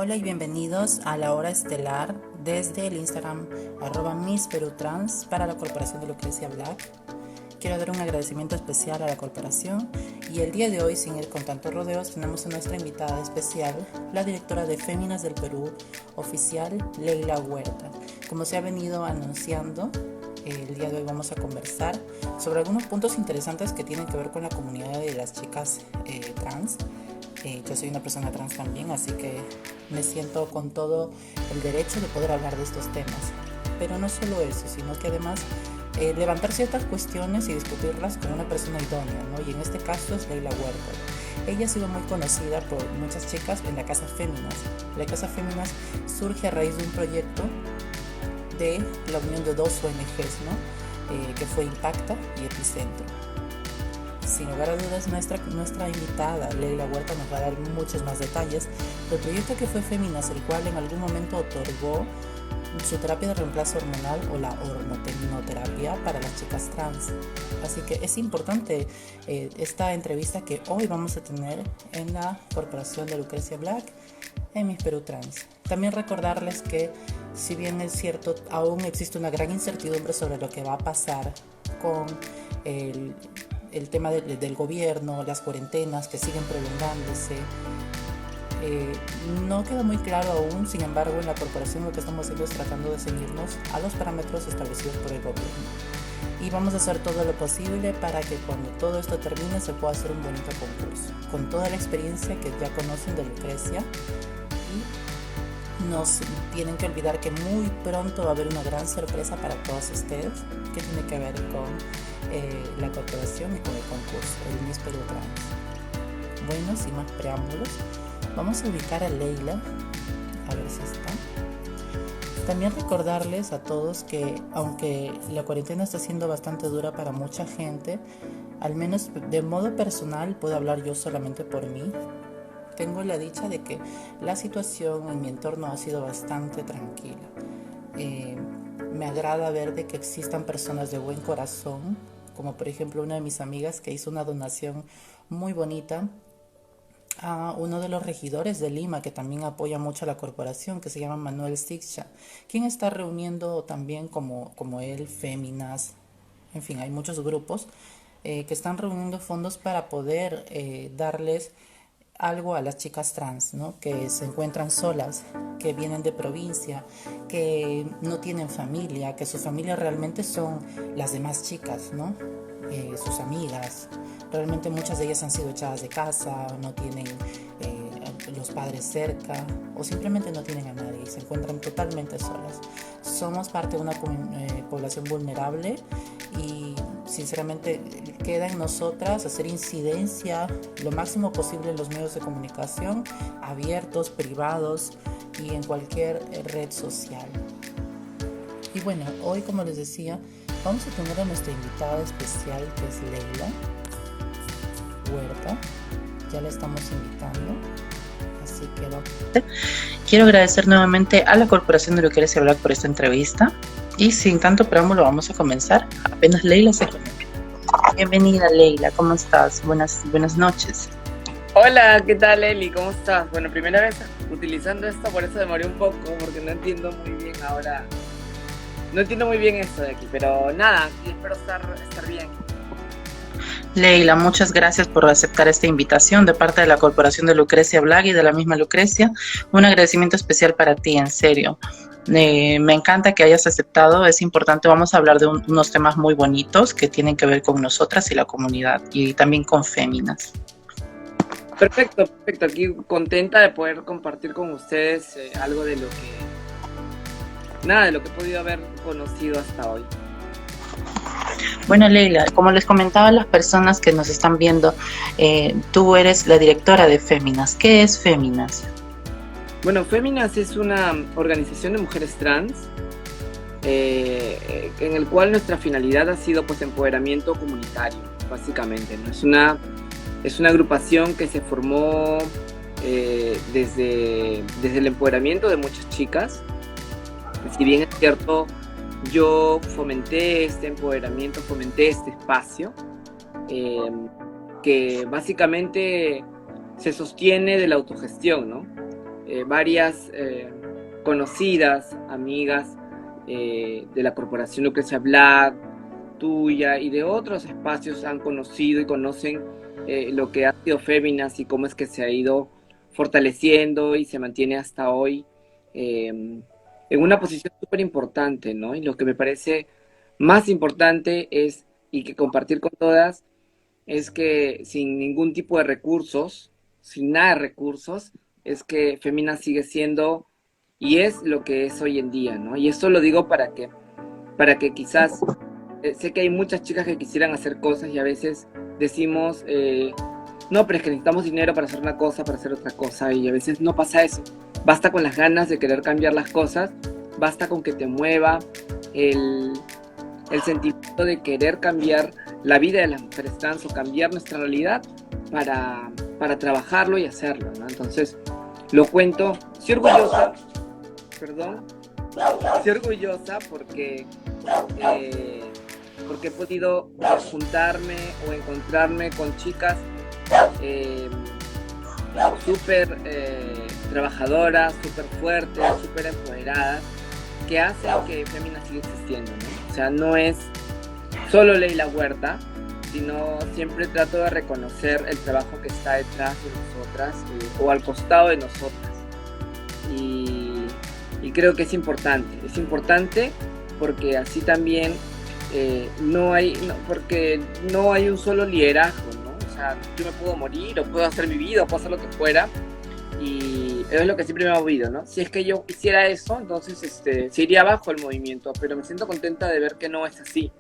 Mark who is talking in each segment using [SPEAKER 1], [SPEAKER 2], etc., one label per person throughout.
[SPEAKER 1] Hola y bienvenidos a la hora estelar desde el Instagram @MissPeruTrans para la Corporación de Lucrecia Black. Quiero dar un agradecimiento especial a la corporación y el día de hoy, sin ir con tantos rodeos, tenemos a nuestra invitada especial, la directora de Féminas del Perú oficial, Leila Huerta. Como se ha venido anunciando, el día de hoy vamos a conversar sobre algunos puntos interesantes que tienen que ver con la comunidad de las chicas trans. Yo soy una persona trans también, así que me siento con todo el derecho de poder hablar de estos temas. Pero no solo eso, sino que además levantar ciertas cuestiones y discutirlas con una persona idónea, ¿no? Y en este caso es Leila Huerta. Ella ha sido muy conocida por muchas chicas en la Casa Féminas. La Casa Féminas surge a raíz de un proyecto de la unión de dos ONGs, ¿no? Que fue Impacta y Epicentro. Sin lugar a dudas, nuestra invitada, Leila Huerta, nos va a dar muchos más detalles del proyecto que fue Féminas, el cual en algún momento otorgó su terapia de reemplazo hormonal o la hormoterapia para las chicas trans. Así que es importante esta entrevista que hoy vamos a tener en la Corporación de Lucrecia Black en Miss Perú Trans. También recordarles que, si bien es cierto, aún existe una gran incertidumbre sobre lo que va a pasar con el tema del gobierno, las cuarentenas que siguen prolongándose. No queda muy claro aún, sin embargo, en la corporación lo que estamos haciendo es tratando de ceñirnos a los parámetros establecidos por el gobierno. Y vamos a hacer todo lo posible para que cuando todo esto termine se pueda hacer un bonito concurso, con toda la experiencia que ya conocen de Lucrecia. Y nos tienen que olvidar que muy pronto va a haber una gran sorpresa para todos ustedes, que tiene que ver con la corporación y con el concurso, el Miss Perú Trans. Bueno, sin más preámbulos, vamos a ubicar a Leila, a ver si está. También recordarles a todos que, aunque la cuarentena está siendo bastante dura para mucha gente, al menos de modo personal, puedo hablar yo solamente por mí. Tengo la dicha de que la situación en mi entorno ha sido bastante tranquila. Me agrada ver de que existan personas de buen corazón, como por ejemplo una de mis amigas que hizo una donación muy bonita a uno de los regidores de Lima, que también apoya mucho a la corporación, que se llama Manuel Sixcha, quien está reuniendo también como él, féminas, en fin, hay muchos grupos que están reuniendo fondos para poder darles algo a las chicas trans, ¿no? Que se encuentran solas, que vienen de provincia, que no tienen familia, que sus familias realmente son las demás chicas, ¿no? Sus amigas. Realmente muchas de ellas han sido echadas de casa, no tienen los padres cerca o simplemente no tienen a nadie y se encuentran totalmente solas. Somos parte de una población vulnerable y sinceramente queda en nosotras hacer incidencia lo máximo posible en los medios de comunicación abiertos, privados y en cualquier red social. Y bueno, hoy, como les decía, vamos a tener a nuestra invitada especial, que es Leila Huerta. Ya la estamos invitando, así que quiero agradecer nuevamente a la Corporación de Lucrecia Black por esta entrevista. Y sin tanto preámbulo vamos a comenzar apenas Leila se conecte. Bienvenida, Leila, ¿cómo estás? Buenas noches.
[SPEAKER 2] Hola, ¿qué tal, Eli? ¿Cómo estás? Bueno, primera vez utilizando esto, por eso demoré un poco, porque no entiendo muy bien ahora. No entiendo muy bien esto de aquí, pero nada, espero estar bien.
[SPEAKER 1] Leila, muchas gracias por aceptar esta invitación de parte de la Corporación de Lucrecia Black y de la misma Lucrecia. Un agradecimiento especial para ti, en serio. Me encanta que hayas aceptado, es importante. Vamos a hablar de unos temas muy bonitos que tienen que ver con nosotras y la comunidad y también con féminas.
[SPEAKER 2] Perfecto. Aquí contenta de poder compartir con ustedes algo de lo que he podido haber conocido hasta hoy.
[SPEAKER 1] Bueno, Leila, como les comentaba a las personas que nos están viendo, tú eres la directora de Féminas. ¿Qué es Féminas?
[SPEAKER 2] Bueno, Féminas es una organización de mujeres trans en el cual nuestra finalidad ha sido pues empoderamiento comunitario, básicamente, ¿no? Es una agrupación que se formó desde el empoderamiento de muchas chicas. Si bien es cierto, yo fomenté este empoderamiento, fomenté este espacio que básicamente se sostiene de la autogestión, ¿no? varias conocidas, amigas de la corporación Lucrecia Black, tuya y de otros espacios han conocido y conocen lo que ha sido Féminas y cómo es que se ha ido fortaleciendo y se mantiene hasta hoy en una posición súper importante, ¿no? Y lo que me parece más importante es, y que compartir con todas, es que sin ningún tipo de recursos, sin nada de recursos, es que Féminas sigue siendo y es lo que es hoy en día, ¿no? Y esto lo digo para que quizás, sé que hay muchas chicas que quisieran hacer cosas y a veces decimos, no, pero es que necesitamos dinero para hacer una cosa, para hacer otra cosa, y a veces no pasa eso. Basta con las ganas de querer cambiar las cosas, basta con que te mueva el sentimiento de querer cambiar la vida de las mujeres trans o cambiar nuestra realidad para trabajarlo y hacerlo, ¿no? Entonces, lo cuento, soy orgullosa, soy orgullosa porque he podido juntarme o encontrarme con chicas súper trabajadoras, súper fuertes, súper empoderadas, que hacen que Féminas siga existiendo, ¿no? O sea, no es solo Leila Huerta, sino siempre trato de reconocer el trabajo que está detrás de nosotras o al costado de nosotras. Y creo que es importante porque así también porque no hay un solo liderazgo, ¿no? O sea, yo me puedo morir o puedo hacer mi vida o puedo hacer lo que fuera, y es lo que siempre me ha movido, ¿no? Si es que yo hiciera eso, entonces se iría abajo el movimiento, pero me siento contenta de ver que no es así,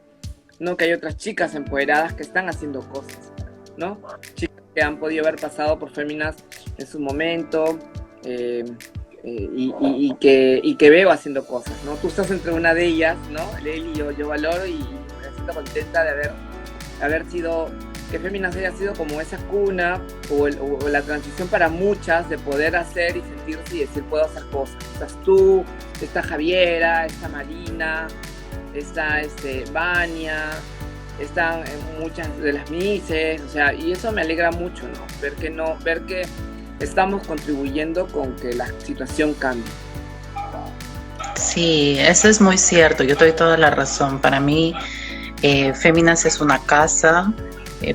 [SPEAKER 2] ¿no? Que hay otras chicas empoderadas que están haciendo cosas, ¿no? Chicas que han podido haber pasado por Féminas en su momento, y que veo haciendo cosas, ¿no? Tú estás entre una de ellas, ¿no? Leli, yo valoro y me siento contenta de haber sido, que Féminas haya sido como esa cuna o la transición para muchas de poder hacer y sentirse y decir puedo hacer cosas. Estás tú, está Javiera, está Marina, está Vania, están muchas de las mises, o sea, y eso me alegra mucho, ¿no? Ver que estamos contribuyendo con que la situación cambie.
[SPEAKER 1] Sí, eso es muy cierto, yo te doy toda la razón. Para mí, Féminas es una casa,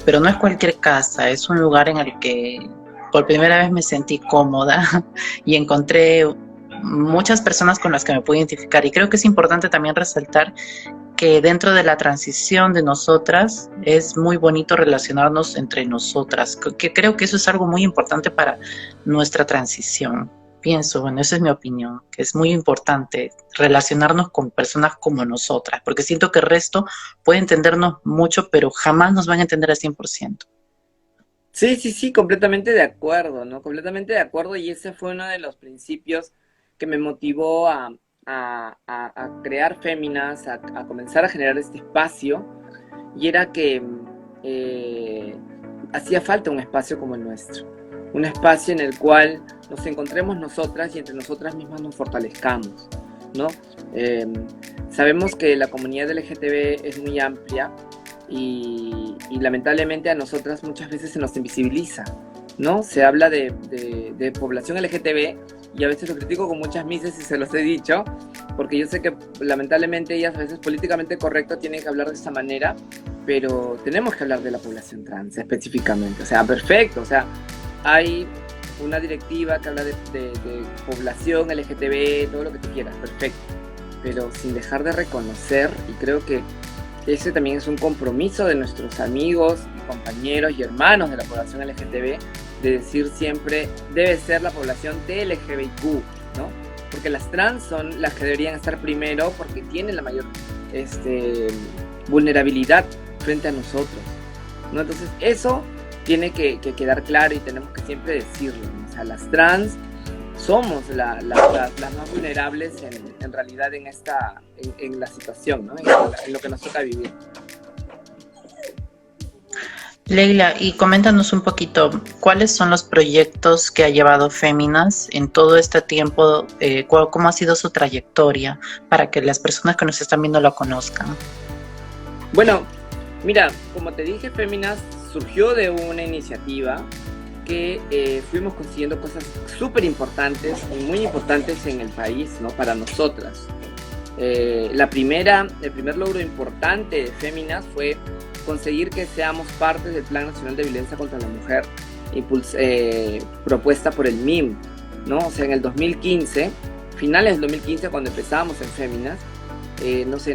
[SPEAKER 1] pero no es cualquier casa, es un lugar en el que por primera vez me sentí cómoda y encontré muchas personas con las que me puedo identificar. Y creo que es importante también resaltar que dentro de la transición de nosotras es muy bonito relacionarnos entre nosotras, que creo que eso es algo muy importante para nuestra transición. Pienso, bueno, esa es mi opinión, que es muy importante relacionarnos con personas como nosotras, porque siento que el resto puede entendernos mucho, pero jamás nos van a entender al 100%.
[SPEAKER 2] Sí, completamente de acuerdo, ¿no? Completamente de acuerdo, y ese fue uno de los principios que me motivó a crear Féminas, a comenzar a generar este espacio, y era que hacía falta un espacio como el nuestro, un espacio en el cual nos encontremos nosotras y entre nosotras mismas nos fortalezcamos, ¿no? Sabemos que la comunidad LGTB es muy amplia y lamentablemente a nosotras muchas veces se nos invisibiliza, ¿no? Se habla de población LGTB y a veces lo critico con muchas mises y se los he dicho, porque yo sé que lamentablemente ellas a veces políticamente correcto tienen que hablar de esta manera, pero tenemos que hablar de la población trans específicamente, o sea, perfecto, o sea, hay una directiva que habla de población LGTB, todo lo que tú quieras, perfecto, pero sin dejar de reconocer, y creo que ese también es un compromiso de nuestros amigos, compañeros y hermanos de la población LGTB, de decir siempre, debe ser la población TLGBTQ, ¿no? Porque las trans son las que deberían estar primero porque tienen la mayor vulnerabilidad frente a nosotros, ¿no? Entonces eso tiene que quedar claro y tenemos que siempre decirlo, ¿no? O sea, las trans somos las más vulnerables en realidad en la situación, ¿no? En lo que nos toca vivir.
[SPEAKER 1] Leila, y coméntanos un poquito, ¿cuáles son los proyectos que ha llevado Féminas en todo este tiempo? ¿Cómo ha sido su trayectoria para que las personas que nos están viendo lo conozcan?
[SPEAKER 2] Bueno, mira, como te dije, Féminas surgió de una iniciativa que fuimos consiguiendo cosas súper importantes y muy importantes en el país, ¿no? Para nosotras. El primer logro importante de Féminas fue conseguir que seamos parte del Plan Nacional de Violencia contra la Mujer, propuesta por el MIM, ¿no? O sea, en el 2015, finales del 2015, cuando empezábamos en Féminas, nos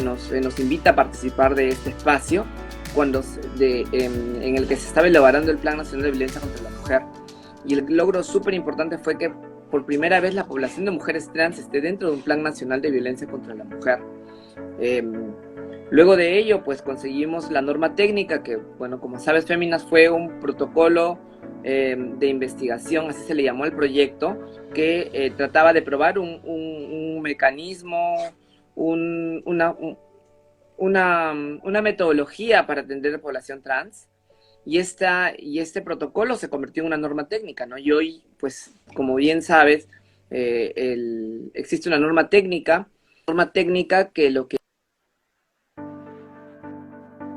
[SPEAKER 2] invita a participar de este espacio en el que se estaba elaborando el Plan Nacional de Violencia contra la Mujer. Y el logro súper importante fue que por primera vez la población de mujeres trans esté dentro de un Plan Nacional de Violencia contra la Mujer. Luego de ello, pues conseguimos la norma técnica, que, bueno, como sabes, Féminas fue un protocolo de investigación, así se le llamó al proyecto, que trataba de probar un mecanismo, una metodología para atender a la población trans, y este protocolo se convirtió en una norma técnica, ¿no? Y hoy, pues, como bien sabes, existe una norma técnica que lo que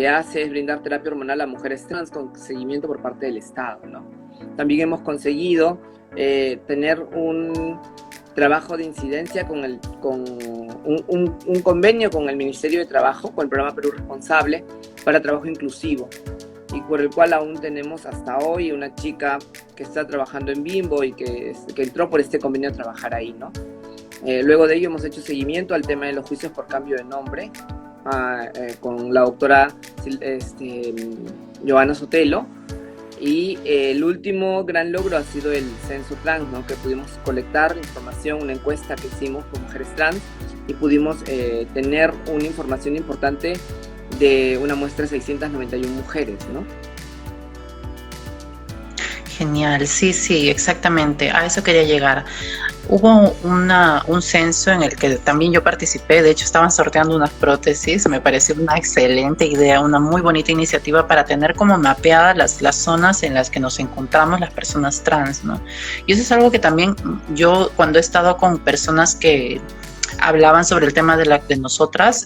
[SPEAKER 2] hace es brindar terapia hormonal a mujeres trans con seguimiento por parte del Estado, ¿no? También hemos conseguido tener un trabajo de incidencia con un convenio con el Ministerio de Trabajo, con el programa Perú Responsable para trabajo inclusivo, y por el cual aún tenemos hasta hoy una chica que está trabajando en Bimbo y que entró por este convenio a trabajar ahí, ¿no? Luego de ello hemos hecho seguimiento al tema de los juicios por cambio de nombre con la doctora Joana Sotelo, y el último gran logro ha sido el censo trans, ¿no? Que pudimos colectar información, una encuesta que hicimos con mujeres trans, y pudimos tener una información importante de una muestra de 691 mujeres, ¿no?
[SPEAKER 3] Genial, sí, exactamente, a eso quería llegar. Hubo un censo en el que también yo participé, de hecho estaban sorteando unas prótesis, me pareció una excelente idea, una muy bonita iniciativa para tener como mapeadas las zonas en las que nos encontramos las personas trans, ¿no? Y eso es algo que también yo, cuando he estado con personas que hablaban sobre el tema de nosotras,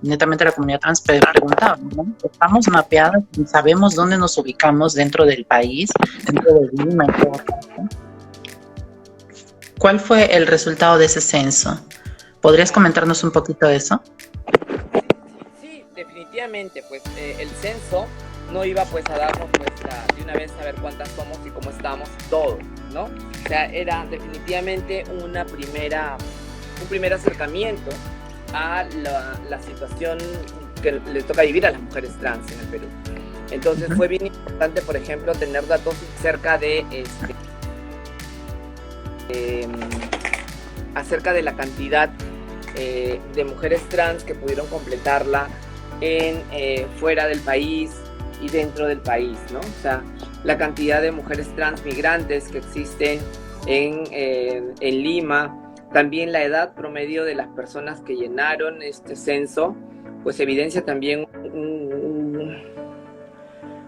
[SPEAKER 3] netamente la comunidad trans, preguntaban, ¿no? Estamos mapeadas, sabemos dónde nos ubicamos dentro del país, dentro de Lima, en todo caso. ¿Cuál fue el resultado de ese censo? ¿Podrías comentarnos un poquito de eso?
[SPEAKER 2] Sí, definitivamente, pues el censo no iba pues a darnos pues de una vez saber cuántas somos y cómo estamos todos, ¿no? O sea, era definitivamente un primer acercamiento a la situación que le toca vivir a las mujeres trans en el Perú. Entonces fue bien importante, por ejemplo, tener datos acerca de la cantidad de mujeres trans que pudieron completarla fuera del país y dentro del país, ¿no? O sea, la cantidad de mujeres trans migrantes que existen en Lima. También la edad promedio de las personas que llenaron este censo, pues evidencia también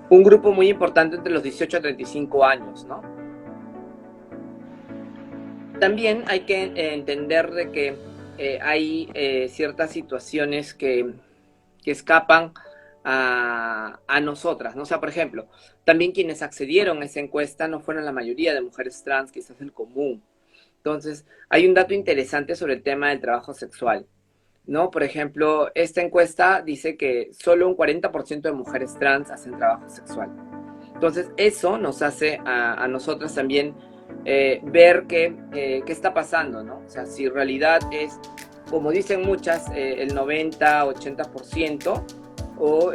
[SPEAKER 2] un grupo muy importante entre los 18 a 35 años, ¿no? También hay que entender de que hay ciertas situaciones que escapan a nosotras, ¿no? O sea, por ejemplo, también quienes accedieron a esa encuesta no fueron la mayoría de mujeres trans, quizás el común. Entonces, hay un dato interesante sobre el tema del trabajo sexual, ¿no? Por ejemplo, esta encuesta dice que solo un 40% de mujeres trans hacen trabajo sexual. Entonces, eso nos hace a nosotras también ver qué está pasando, ¿no? O sea, si en realidad es, como dicen muchas, el 90, 80%, o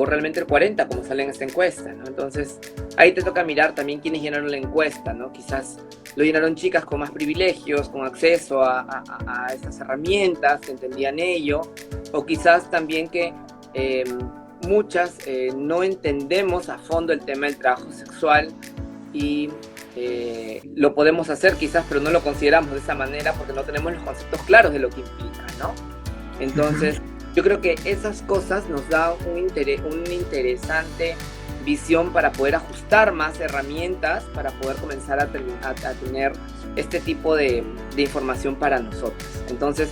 [SPEAKER 2] realmente el 40%, como sale en esta encuesta, ¿no? Entonces, ahí te toca mirar también quiénes llenaron la encuesta, ¿no? Quizás lo llenaron chicas con más privilegios, con acceso a estas herramientas, que entendían ello, o quizás también que muchas no entendemos a fondo el tema del trabajo sexual y lo podemos hacer quizás, pero no lo consideramos de esa manera porque no tenemos los conceptos claros de lo que implica, ¿no? Entonces, yo creo que esas cosas nos dan una interesante visión para poder ajustar más herramientas para poder comenzar a tener este tipo de información para nosotros. Entonces,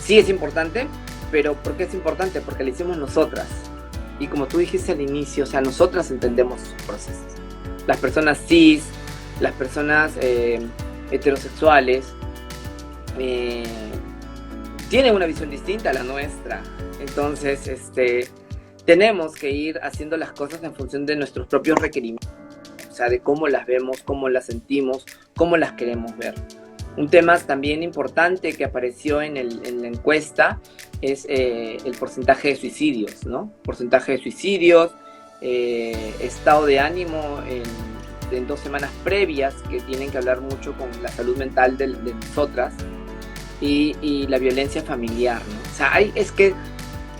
[SPEAKER 2] sí es importante, pero ¿por qué es importante? Porque lo hicimos nosotras. Y como tú dijiste al inicio, o sea, nosotras entendemos sus procesos. las personas cis, las personas heterosexuales, tienen una visión distinta a la nuestra. Entonces, tenemos que ir haciendo las cosas en función de nuestros propios requerimientos, o sea, de cómo las vemos, cómo las sentimos, cómo las queremos ver. Un tema también importante que apareció en la encuesta es el porcentaje de suicidios, ¿no? Porcentaje de suicidios, estado de ánimo en 2 semanas previas, que tienen que hablar mucho con la salud mental de nosotras, y la violencia familiar, ¿no? O sea, es que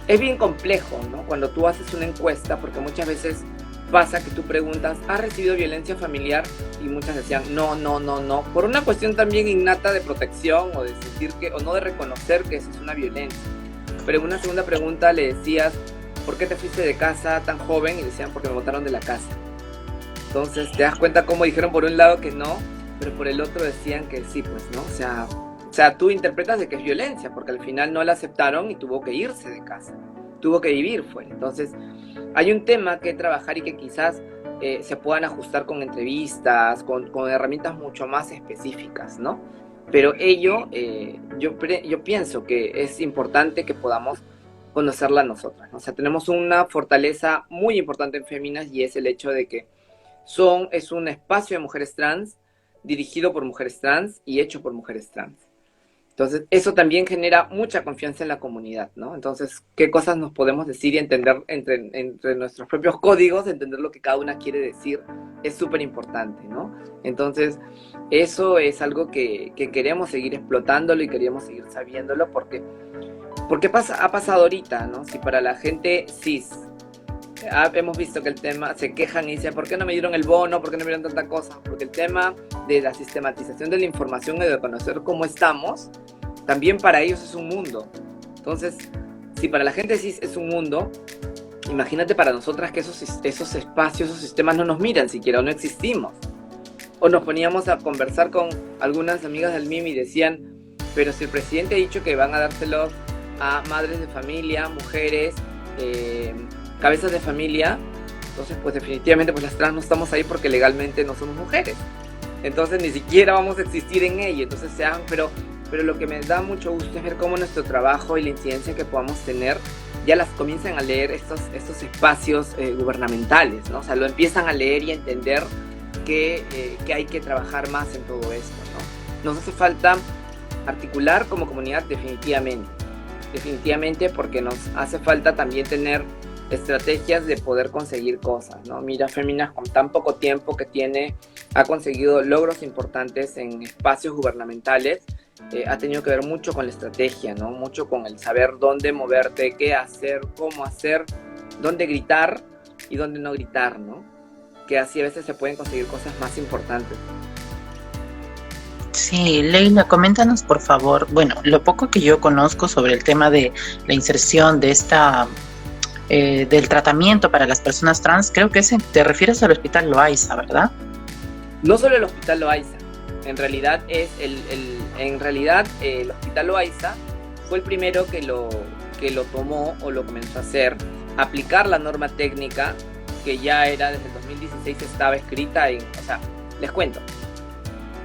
[SPEAKER 2] es bien complejo, ¿no? Cuando tú haces una encuesta, porque muchas veces pasa que tú preguntas, ¿has recibido violencia familiar? Y muchas decían, no, por una cuestión también innata de protección o de sentir que, o no de reconocer que eso es una violencia. Pero en una segunda pregunta le decías, ¿por qué te fuiste de casa tan joven? Y decían, porque me botaron de la casa. Entonces te das cuenta cómo dijeron por un lado que no, pero por el otro decían que sí, pues, ¿no? O sea, tú interpretas de que es violencia, porque al final no la aceptaron y tuvo que irse de casa, tuvo que vivir fuera. Entonces, hay un tema que trabajar y que quizás se puedan ajustar con entrevistas, con herramientas mucho más específicas, ¿no? Pero ello, yo pienso que es importante que podamos conocerla nosotras, ¿no? O sea, tenemos una fortaleza muy importante en Féminas, y es el hecho de que es un espacio de mujeres trans, dirigido por mujeres trans y hecho por mujeres trans. Entonces, eso también genera mucha confianza en la comunidad, ¿no? Entonces, ¿qué cosas nos podemos decir y entender entre nuestros propios códigos? Entender lo que cada una quiere decir es súper importante, ¿no? Entonces, eso es algo que queremos seguir explotándolo y queremos seguir sabiéndolo, porque ha pasado ahorita, ¿no? Si para la gente cis, hemos visto que el tema, se quejan y dicen, ¿por qué no me dieron el bono? ¿Por qué no me dieron tanta cosa? Porque el tema de la sistematización de la información y de conocer cómo estamos, también para ellos es un mundo. Entonces, si para la gente cis es un mundo, imagínate para nosotras que esos espacios, esos sistemas no nos miran siquiera, o no existimos. O nos poníamos a conversar con algunas amigas del MIM y decían, pero si el presidente ha dicho que van a dárselos a madres de familia, mujeres, cabezas de familia, entonces pues definitivamente pues las trans no estamos ahí porque legalmente no somos mujeres, entonces ni siquiera vamos a existir en ella. Entonces pero lo que me da mucho gusto es ver cómo nuestro trabajo y la incidencia que podamos tener ya las comienzan a leer estos espacios gubernamentales, ¿no? O sea, lo empiezan a leer y a entender que hay que trabajar más en todo esto, ¿no? Nos hace falta articular como comunidad definitivamente, porque nos hace falta también tener estrategias de poder conseguir cosas, ¿no? Mira, Féminas, con tan poco tiempo que tiene, ha conseguido logros importantes en espacios gubernamentales. Ha tenido que ver mucho con la estrategia, ¿no? Mucho con el saber dónde moverte, qué hacer, cómo hacer, dónde gritar y dónde no gritar, ¿no? Que así a veces se pueden conseguir cosas más importantes.
[SPEAKER 3] Sí, Leila, coméntanos por favor, bueno, lo poco que yo conozco sobre el tema de la inserción de del tratamiento para las personas trans, creo que te refieres al Hospital Loaiza, ¿verdad?
[SPEAKER 2] No solo el Hospital Loaiza, en realidad el Hospital Loaiza fue el primero que lo tomó o lo comenzó a hacer, aplicar la norma técnica que ya era desde el 2016, estaba escrita o sea, les cuento.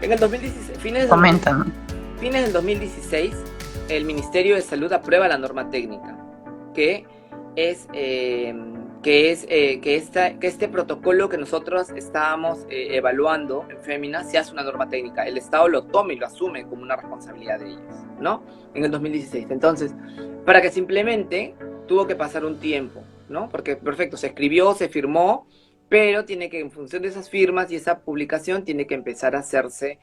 [SPEAKER 2] En el 2016, fines del 2016, el Ministerio de Salud aprueba la norma técnica, que este protocolo que nosotros estábamos evaluando en Féminas se hace una norma técnica. El Estado lo toma y lo asume como una responsabilidad de ellos, ¿no? En el 2016. Entonces, para que se implemente, tuvo que pasar un tiempo, ¿no? Porque, perfecto, se escribió, se firmó, pero tiene que, en función de esas firmas y esa publicación, tiene que empezar a hacerse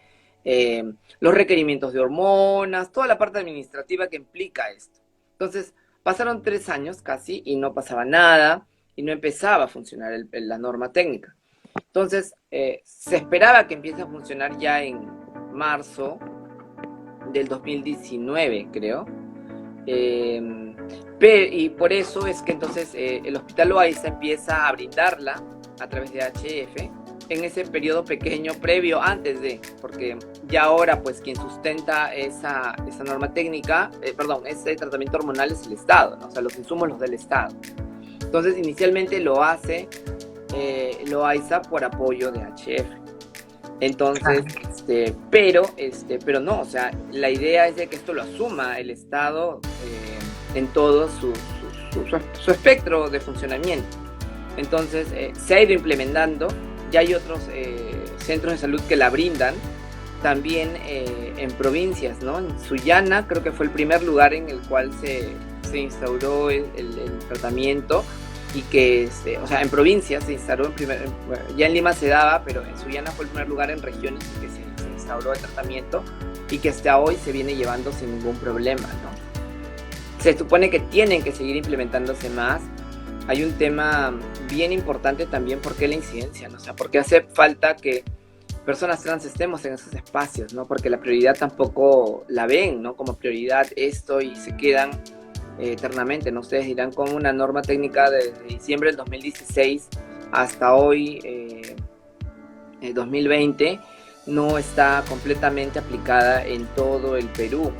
[SPEAKER 2] los requerimientos de hormonas, toda la parte administrativa que implica esto. Entonces, pasaron 3 años casi y no pasaba nada y no empezaba a funcionar la norma técnica. Entonces, se esperaba que empiece a funcionar ya en marzo del 2019, creo. Y por eso es que entonces el Hospital Loaiza empieza a brindarla a través de HF en ese periodo pequeño previo antes de, porque ya ahora pues quien sustenta esa norma técnica, ese tratamiento hormonal es el Estado, ¿no? O sea, los insumos los del Estado. Entonces inicialmente lo hace Loaiza por apoyo de HF. Entonces,
[SPEAKER 3] Claro.
[SPEAKER 2] pero no, o sea, la idea es de que esto lo asuma el Estado en todo su espectro de funcionamiento. Entonces, se ha ido implementando, ya hay otros centros de salud que la brindan, también en provincias, ¿no? En Sullana creo que fue el primer lugar en el cual se instauró el tratamiento y que, o sea, en provincias se instauró bueno, ya en Lima se daba, pero en Sullana fue el primer lugar en regiones en que se instauró el tratamiento y que hasta hoy se viene llevando sin ningún problema, ¿no? Se supone que tienen que seguir implementándose más. Hay un tema bien importante también, porque la incidencia, ¿no? O sea, porque hace falta que personas trans estemos en esos espacios, ¿no? Porque la prioridad tampoco la ven, ¿no? Como prioridad esto y se quedan eternamente, ¿no? Ustedes dirán cómo una norma técnica desde diciembre del 2016 hasta hoy, 2020, no está completamente aplicada en todo el Perú.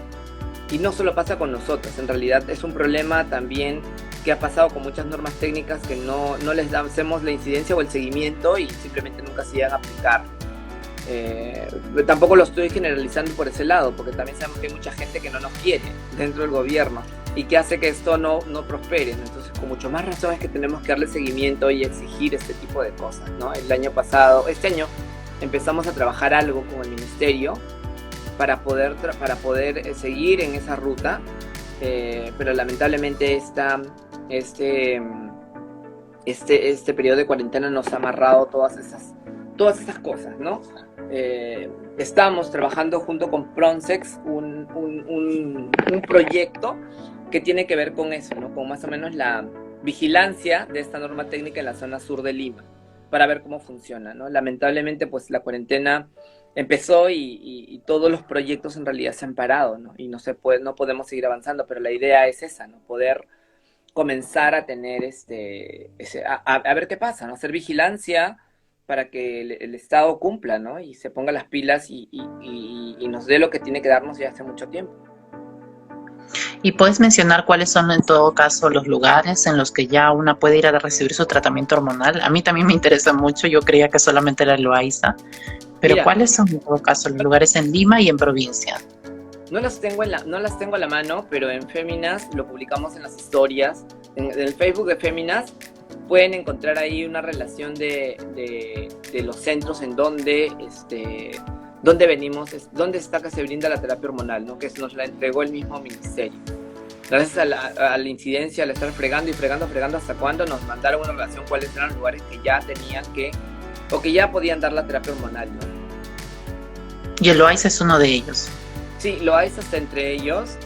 [SPEAKER 2] Y no solo pasa con nosotros, en realidad es un problema también que ha pasado con muchas normas técnicas que no les hacemos la incidencia o el seguimiento y simplemente nunca se llegan a aplicar. Tampoco lo estoy generalizando por ese lado, porque también sabemos que hay mucha gente que no nos quiere dentro del gobierno y que hace que esto no prospere. Entonces, con mucho más razón es que tenemos que darle seguimiento y exigir este tipo de cosas, ¿no? Este año, empezamos a trabajar algo con el ministerio para poder seguir en esa ruta, pero lamentablemente este periodo de cuarentena nos ha amarrado todas esas cosas, ¿no? Estamos trabajando junto con Pronsex un proyecto que tiene que ver con eso, ¿no? Con más o menos la vigilancia de esta norma técnica en la zona sur de Lima, para ver cómo funciona, ¿no? Lamentablemente, pues la cuarentena empezó y todos los proyectos en realidad se han parado, ¿no? Y no podemos seguir avanzando, pero la idea es esa, ¿no? Poder comenzar a tener a ver qué pasa, ¿no? Hacer vigilancia para que el Estado cumpla, ¿no? Y se ponga las pilas y nos dé lo que tiene que darnos ya hace mucho tiempo.
[SPEAKER 3] ¿Y puedes mencionar cuáles son en todo caso los lugares en los que ya una puede ir a recibir su tratamiento hormonal? A mí también me interesa mucho, yo creía que solamente era Loaiza, pero
[SPEAKER 2] Mira,
[SPEAKER 3] ¿cuáles son en todo caso los lugares en Lima y en provincia?
[SPEAKER 2] no las tengo a la mano, pero en Féminas lo publicamos en las historias. En el Facebook de Féminas pueden encontrar ahí una relación de los centros en donde venimos, dónde está que se brinda la terapia hormonal, ¿no? Que nos la entregó el mismo ministerio. Gracias a la incidencia, al estar fregando hasta cuándo nos mandaron una relación, cuáles eran los lugares que ya tenían o que ya podían dar la terapia hormonal, ¿no?
[SPEAKER 3] Y el Loaiza es uno de ellos.
[SPEAKER 2] Sí, lo hay hasta entre ellos,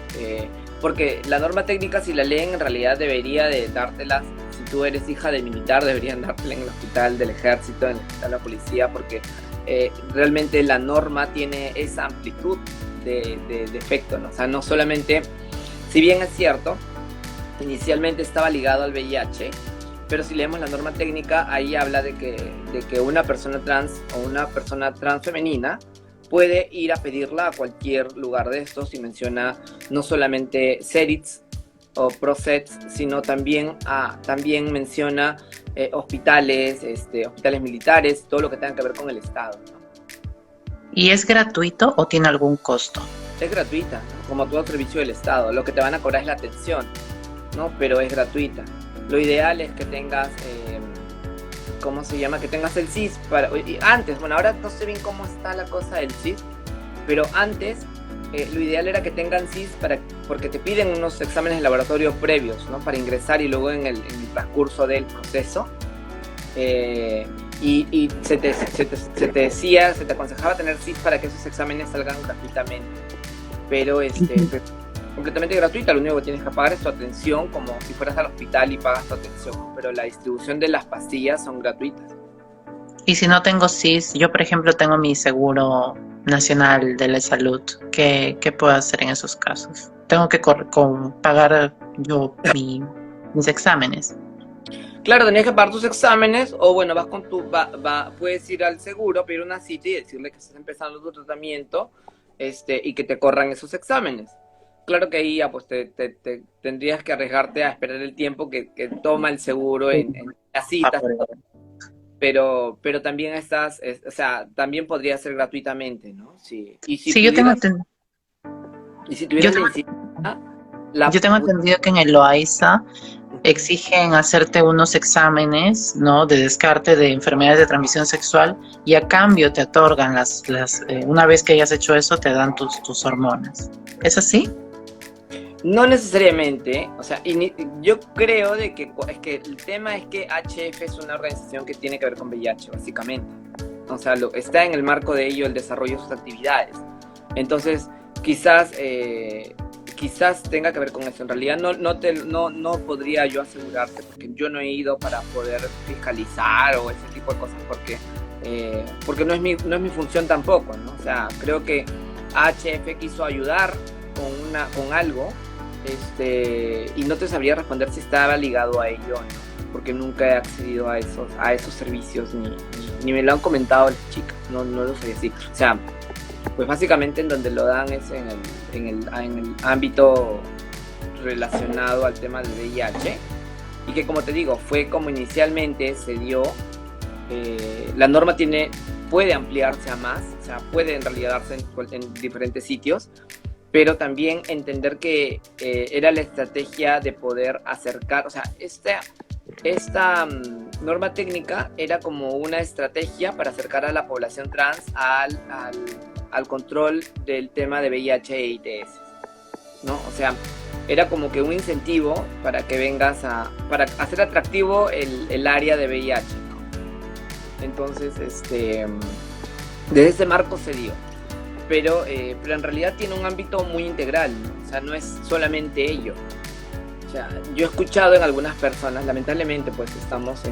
[SPEAKER 2] porque la norma técnica, si la leen, en realidad debería de dártelas. Si tú eres hija de militar, deberían dártela en el hospital del ejército, en el hospital de la policía, porque realmente la norma tiene esa amplitud de efecto, ¿no? O sea, no solamente, si bien es cierto, inicialmente estaba ligado al VIH, pero si leemos la norma técnica, ahí habla de que una persona trans o una persona trans femenina puede ir a pedirla a cualquier lugar de estos, y menciona no solamente CERITS o PROCETS, sino también menciona hospitales militares, todo lo que tenga que ver con el Estado, ¿no?
[SPEAKER 3] ¿Y es gratuito o tiene algún costo?
[SPEAKER 2] Es gratuita, ¿no? Como todo servicio del Estado. Lo que te van a cobrar es la atención, ¿no? Pero es gratuita. Lo ideal es que tengas ¿cómo se llama? Que tengas el CIS antes, bueno, ahora no sé bien cómo está la cosa del CIS, pero antes lo ideal era que tengan CIS porque te piden unos exámenes de laboratorio previos, ¿no? Para ingresar y luego en el transcurso del proceso. Y se te aconsejaba tener CIS para que esos exámenes salgan gratuitamente. Pero completamente gratuita, lo único que tienes que pagar es tu atención, como si fueras al hospital y pagas tu atención, pero la distribución de las pastillas son gratuitas.
[SPEAKER 3] Y si no tengo CIS, yo por ejemplo tengo mi seguro nacional de la salud, ¿qué puedo hacer en esos casos? Tengo que pagar yo mis exámenes.
[SPEAKER 2] Claro, tenías que pagar tus exámenes, o bueno, puedes ir al seguro, pedir una cita y decirle que estás empezando tu tratamiento, y que te corran esos exámenes. Claro que ahí ya pues te tendrías que arriesgarte a esperar el tiempo que toma el seguro en las citas. pero también o sea, también podría ser gratuitamente, ¿no? Sí.
[SPEAKER 3] Sí, yo tengo,
[SPEAKER 2] y si
[SPEAKER 3] yo
[SPEAKER 2] tuvieras la
[SPEAKER 3] tengo,
[SPEAKER 2] incidencia,
[SPEAKER 3] yo tengo entendido que en el Loaiza exigen hacerte unos exámenes, ¿no? De descarte de enfermedades de transmisión sexual y a cambio te otorgan una vez que hayas hecho eso, te dan tus hormonas. ¿Es así?
[SPEAKER 2] no necesariamente, o sea, yo creo de que es que el tema es que HF es una organización que tiene que ver con VIH, básicamente. O sea, está en el marco de ello el desarrollo de sus actividades. Entonces, quizás tenga que ver con eso. En realidad no podría yo asegurarte, porque yo no he ido para poder fiscalizar o ese tipo de cosas, porque no es mi función tampoco, ¿no? O sea, creo que HF quiso ayudar con algo, y no te sabría responder si estaba ligado a ello o no, porque nunca he accedido a esos servicios, ni me lo han comentado las chicas, no lo sabía así. O sea, pues básicamente en donde lo dan es en el ámbito relacionado al tema del VIH, y que, como te digo, fue como inicialmente se dio. La norma puede ampliarse a más, o sea, puede en realidad darse en diferentes sitios, pero también entender que era la estrategia de poder acercar, o sea, esta norma técnica era como una estrategia para acercar a la población trans al control del tema de VIH e ITS, ¿no? O sea, era como que un incentivo para que vengas para hacer atractivo el área de VIH, ¿no? Entonces, desde ese marco se dio. Pero en realidad tiene un ámbito muy integral, ¿no? O sea, no es solamente ello. O sea, yo he escuchado en algunas personas, lamentablemente, pues estamos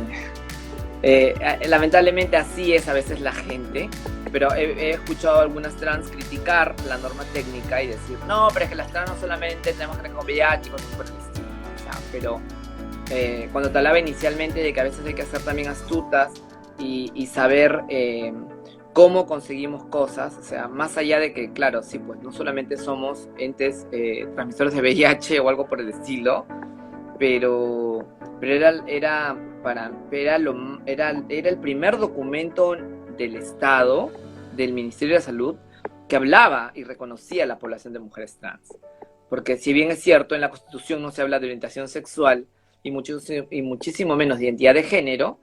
[SPEAKER 2] lamentablemente así es a veces la gente, pero he escuchado a algunas trans criticar la norma técnica y decir, no, pero es que las trans no solamente tenemos que tener con VIH y cosas por el estilo. O sea, pero cuando te hablaba inicialmente de que a veces hay que ser también astutas y saber cómo conseguimos cosas, o sea, más allá de que, claro, sí, pues no solamente somos entes transmisores de VIH o algo por el estilo, pero era el primer documento del Estado, del Ministerio de Salud, que hablaba y reconocía a la población de mujeres trans. Porque si bien es cierto, en la Constitución no se habla de orientación sexual y muchísimo menos de identidad de género,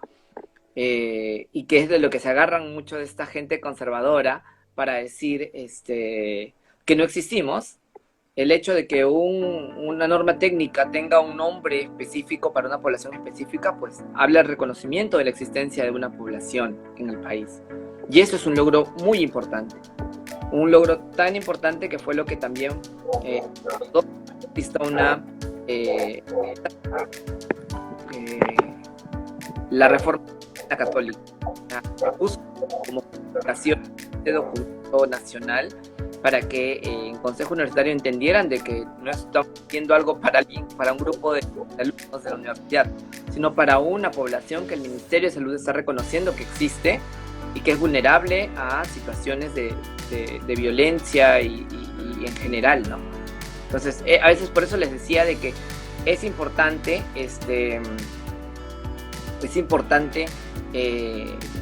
[SPEAKER 2] y que es de lo que se agarran mucho de esta gente conservadora para decir que no existimos, el hecho de que una norma técnica tenga un nombre específico para una población específica, pues habla del reconocimiento de la existencia de una población en el país. Y eso es un logro muy importante. Un logro tan importante que fue lo que también la reforma católica, como publicación de documento nacional, para que en Consejo Universitario entendieran de que no estamos haciendo algo para un grupo de alumnos de la universidad, sino para una población que el Ministerio de Salud está reconociendo que existe y que es vulnerable a situaciones de violencia y en general, ¿no? Entonces, a veces por eso les decía de que es importante,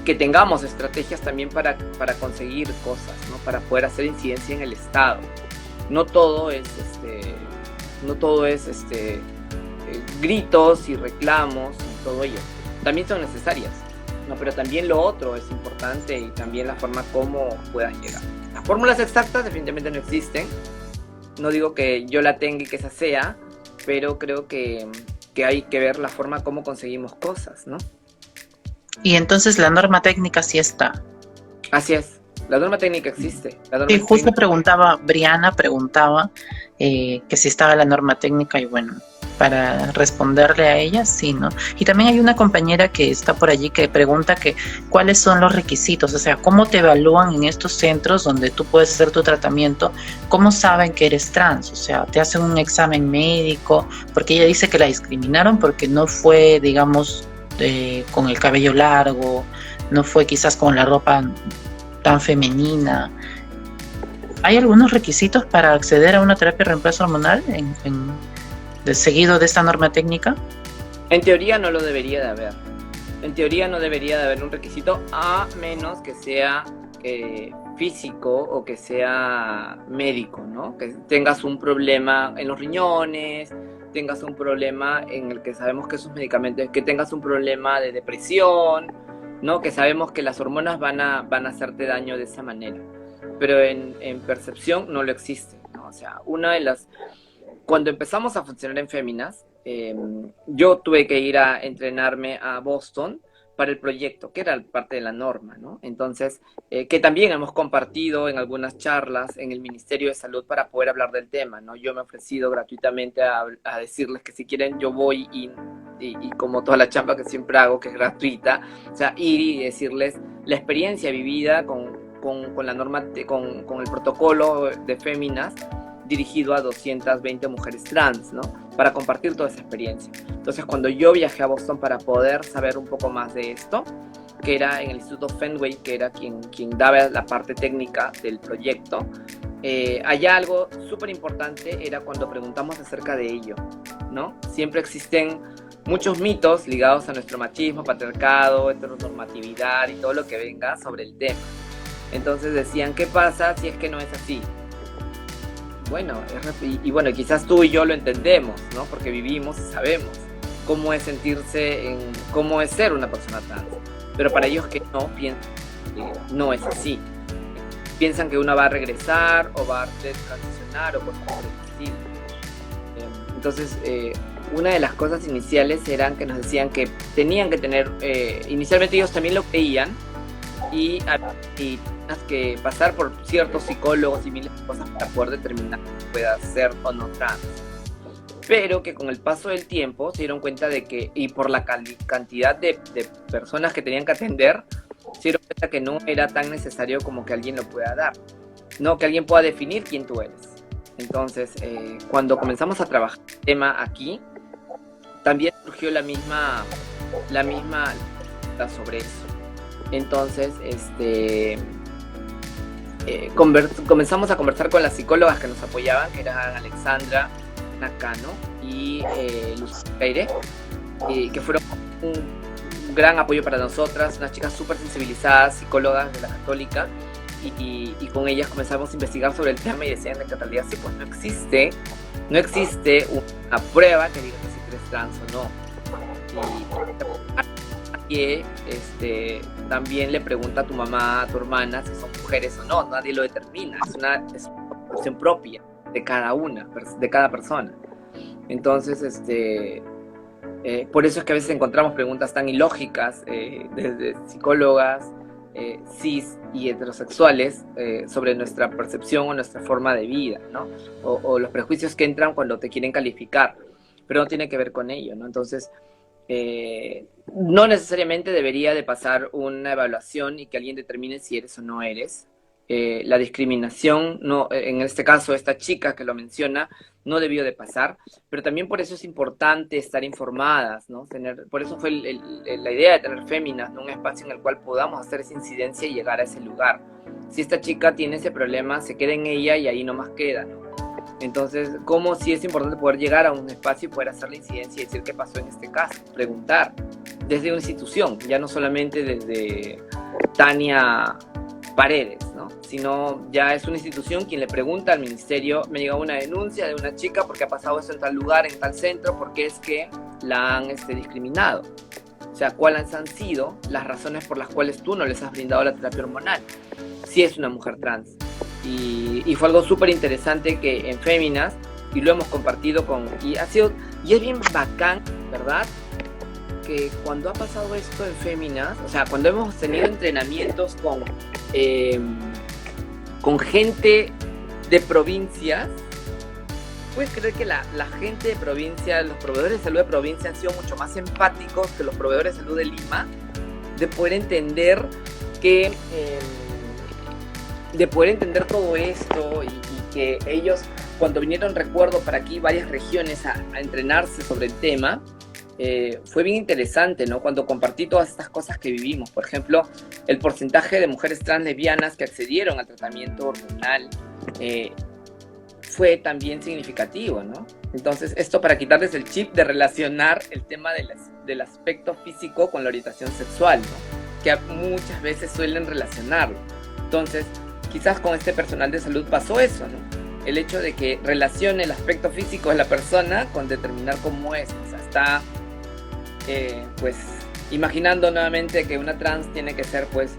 [SPEAKER 2] que tengamos estrategias también para conseguir cosas, ¿no? Para poder hacer incidencia en el Estado. No todo es gritos y reclamos y todo ello. También son necesarias, ¿no? Pero también lo otro es importante, y también la forma como puedas llegar. Las fórmulas exactas definitivamente no existen. No digo que yo la tenga y que esa sea, pero creo que hay que ver la forma como conseguimos cosas, ¿no?
[SPEAKER 3] Y entonces la norma técnica sí está.
[SPEAKER 2] Así es, la norma técnica existe.
[SPEAKER 3] Sí, justo Briana preguntaba que si estaba la norma técnica, y bueno, para responderle a ella, sí, ¿no? Y también hay una compañera que está por allí que pregunta que cuáles son los requisitos, o sea, cómo te evalúan en estos centros donde tú puedes hacer tu tratamiento, cómo saben que eres trans, o sea, te hacen un examen médico, porque ella dice que la discriminaron porque no fue, digamos, con el cabello largo, no fue quizás con la ropa tan femenina. ¿Hay algunos requisitos para acceder a una terapia de reemplazo hormonal seguido de esta norma técnica?
[SPEAKER 2] En teoría no lo debería de haber. en teoría no debería de haber un requisito, a menos que sea físico o que sea médico, ¿no? Que tengas un problema en los riñones, tengas un problema en el que sabemos que esos medicamentos, que tengas un problema de depresión, ¿no? Que sabemos que las hormonas van a hacerte daño de esa manera. Pero en percepción no lo existe, ¿no? O sea, cuando empezamos a funcionar en Féminas, yo tuve que ir a entrenarme a Boston para el proyecto, que era parte de la norma, ¿no? Entonces, que también hemos compartido en algunas charlas en el Ministerio de Salud para poder hablar del tema, ¿no? Yo me he ofrecido gratuitamente a decirles que si quieren yo voy y como toda la chamba que siempre hago, que es gratuita, o sea, ir y decirles la experiencia vivida con la norma, con el protocolo de Féminas, dirigido a 220 mujeres trans, ¿no? Para compartir toda esa experiencia. Entonces, cuando yo viajé a Boston para poder saber un poco más de esto, que era en el Instituto Fenway, que era quien daba la parte técnica del proyecto, allá algo súper importante era cuando preguntamos acerca de ello, ¿no? Siempre existen muchos mitos ligados a nuestro machismo, patriarcado, heteronormatividad y todo lo que venga sobre el tema. Entonces decían, ¿qué pasa si es que no es así? Bueno, bueno, quizás tú y yo lo entendemos, ¿no? Porque vivimos y sabemos cómo es cómo es ser una persona trans. Pero para ellos que no, piensan que no es así. Piensan que uno va a regresar o va a transicionar o cosas por el estilo. Entonces, una de las cosas iniciales eran que nos decían que tenían que tener, inicialmente ellos también lo creían, y tienes que pasar por ciertos psicólogos y miles de cosas para poder determinar si puedas ser o no trans. Pero que con el paso del tiempo se dieron cuenta de que, y por la cantidad de personas que tenían que atender, se dieron cuenta que no era tan necesario como que alguien lo pueda dar, no que alguien pueda definir quién tú eres. Entonces, cuando comenzamos a trabajar el tema aquí, también surgió la misma sobre eso. Entonces, comenzamos a conversar con las psicólogas que nos apoyaban, que eran Alexandra Nakano y Luz Freire, que fueron un gran apoyo para nosotras, unas chicas súper sensibilizadas, psicólogas de la Católica, y con ellas comenzamos a investigar sobre el tema y decían que en realidad sí, pues no existe una prueba que diga que si eres trans o no. Y también le pregunta a tu mamá, a tu hermana si son mujeres o no, nadie lo determina, es una opción propia de cada persona. Entonces, por eso es que a veces encontramos preguntas tan ilógicas desde psicólogas cis y heterosexuales sobre nuestra percepción o nuestra forma de vida, ¿no? O los prejuicios que entran cuando te quieren calificar, pero no tiene que ver con ello, ¿no? Entonces, no necesariamente debería de pasar una evaluación y que alguien determine si eres o no eres. La discriminación, no, en este caso esta chica que lo menciona, no debió de pasar, pero también por eso es importante estar informadas, ¿no? Por eso fue la idea de tener Féminas, ¿no? Un espacio en el cual podamos hacer esa incidencia y llegar a ese lugar. Si esta chica tiene ese problema, se queda en ella y ahí nomás queda, ¿no? Entonces, ¿cómo sí es importante poder llegar a un espacio y poder hacer la incidencia y decir qué pasó en este caso? Preguntar desde una institución, ya no solamente desde Tania Paredes, ¿no? Sino ya es una institución quien le pregunta al ministerio, me llegó una denuncia de una chica porque ha pasado eso en tal lugar, en tal centro, porque es que la han discriminado. O sea, ¿cuáles han sido las razones por las cuales tú no les has brindado la terapia hormonal? Si es una mujer trans. Y fue algo súper interesante que en Féminas, y lo hemos compartido y es bien bacán, ¿verdad? Que cuando ha pasado esto en Féminas, o sea, cuando hemos tenido entrenamientos con gente de provincias, puedes creer que la gente de provincia, los proveedores de salud de provincia han sido mucho más empáticos que los proveedores de salud de Lima, de poder entender todo esto y que ellos, cuando vinieron, recuerdo, para aquí varias regiones a entrenarse sobre el tema, fue bien interesante, ¿no? Cuando compartí todas estas cosas que vivimos. Por ejemplo, el porcentaje de mujeres trans lesbianas que accedieron al tratamiento hormonal fue también significativo, ¿no? Entonces, esto para quitarles el chip de relacionar el tema de del aspecto físico con la orientación sexual, ¿no? Que muchas veces suelen relacionarlo. Entonces, quizás con este personal de salud pasó eso, ¿no? El hecho de que relacione el aspecto físico de la persona con determinar cómo es. O sea, está, pues, imaginando nuevamente que una trans tiene que ser, pues,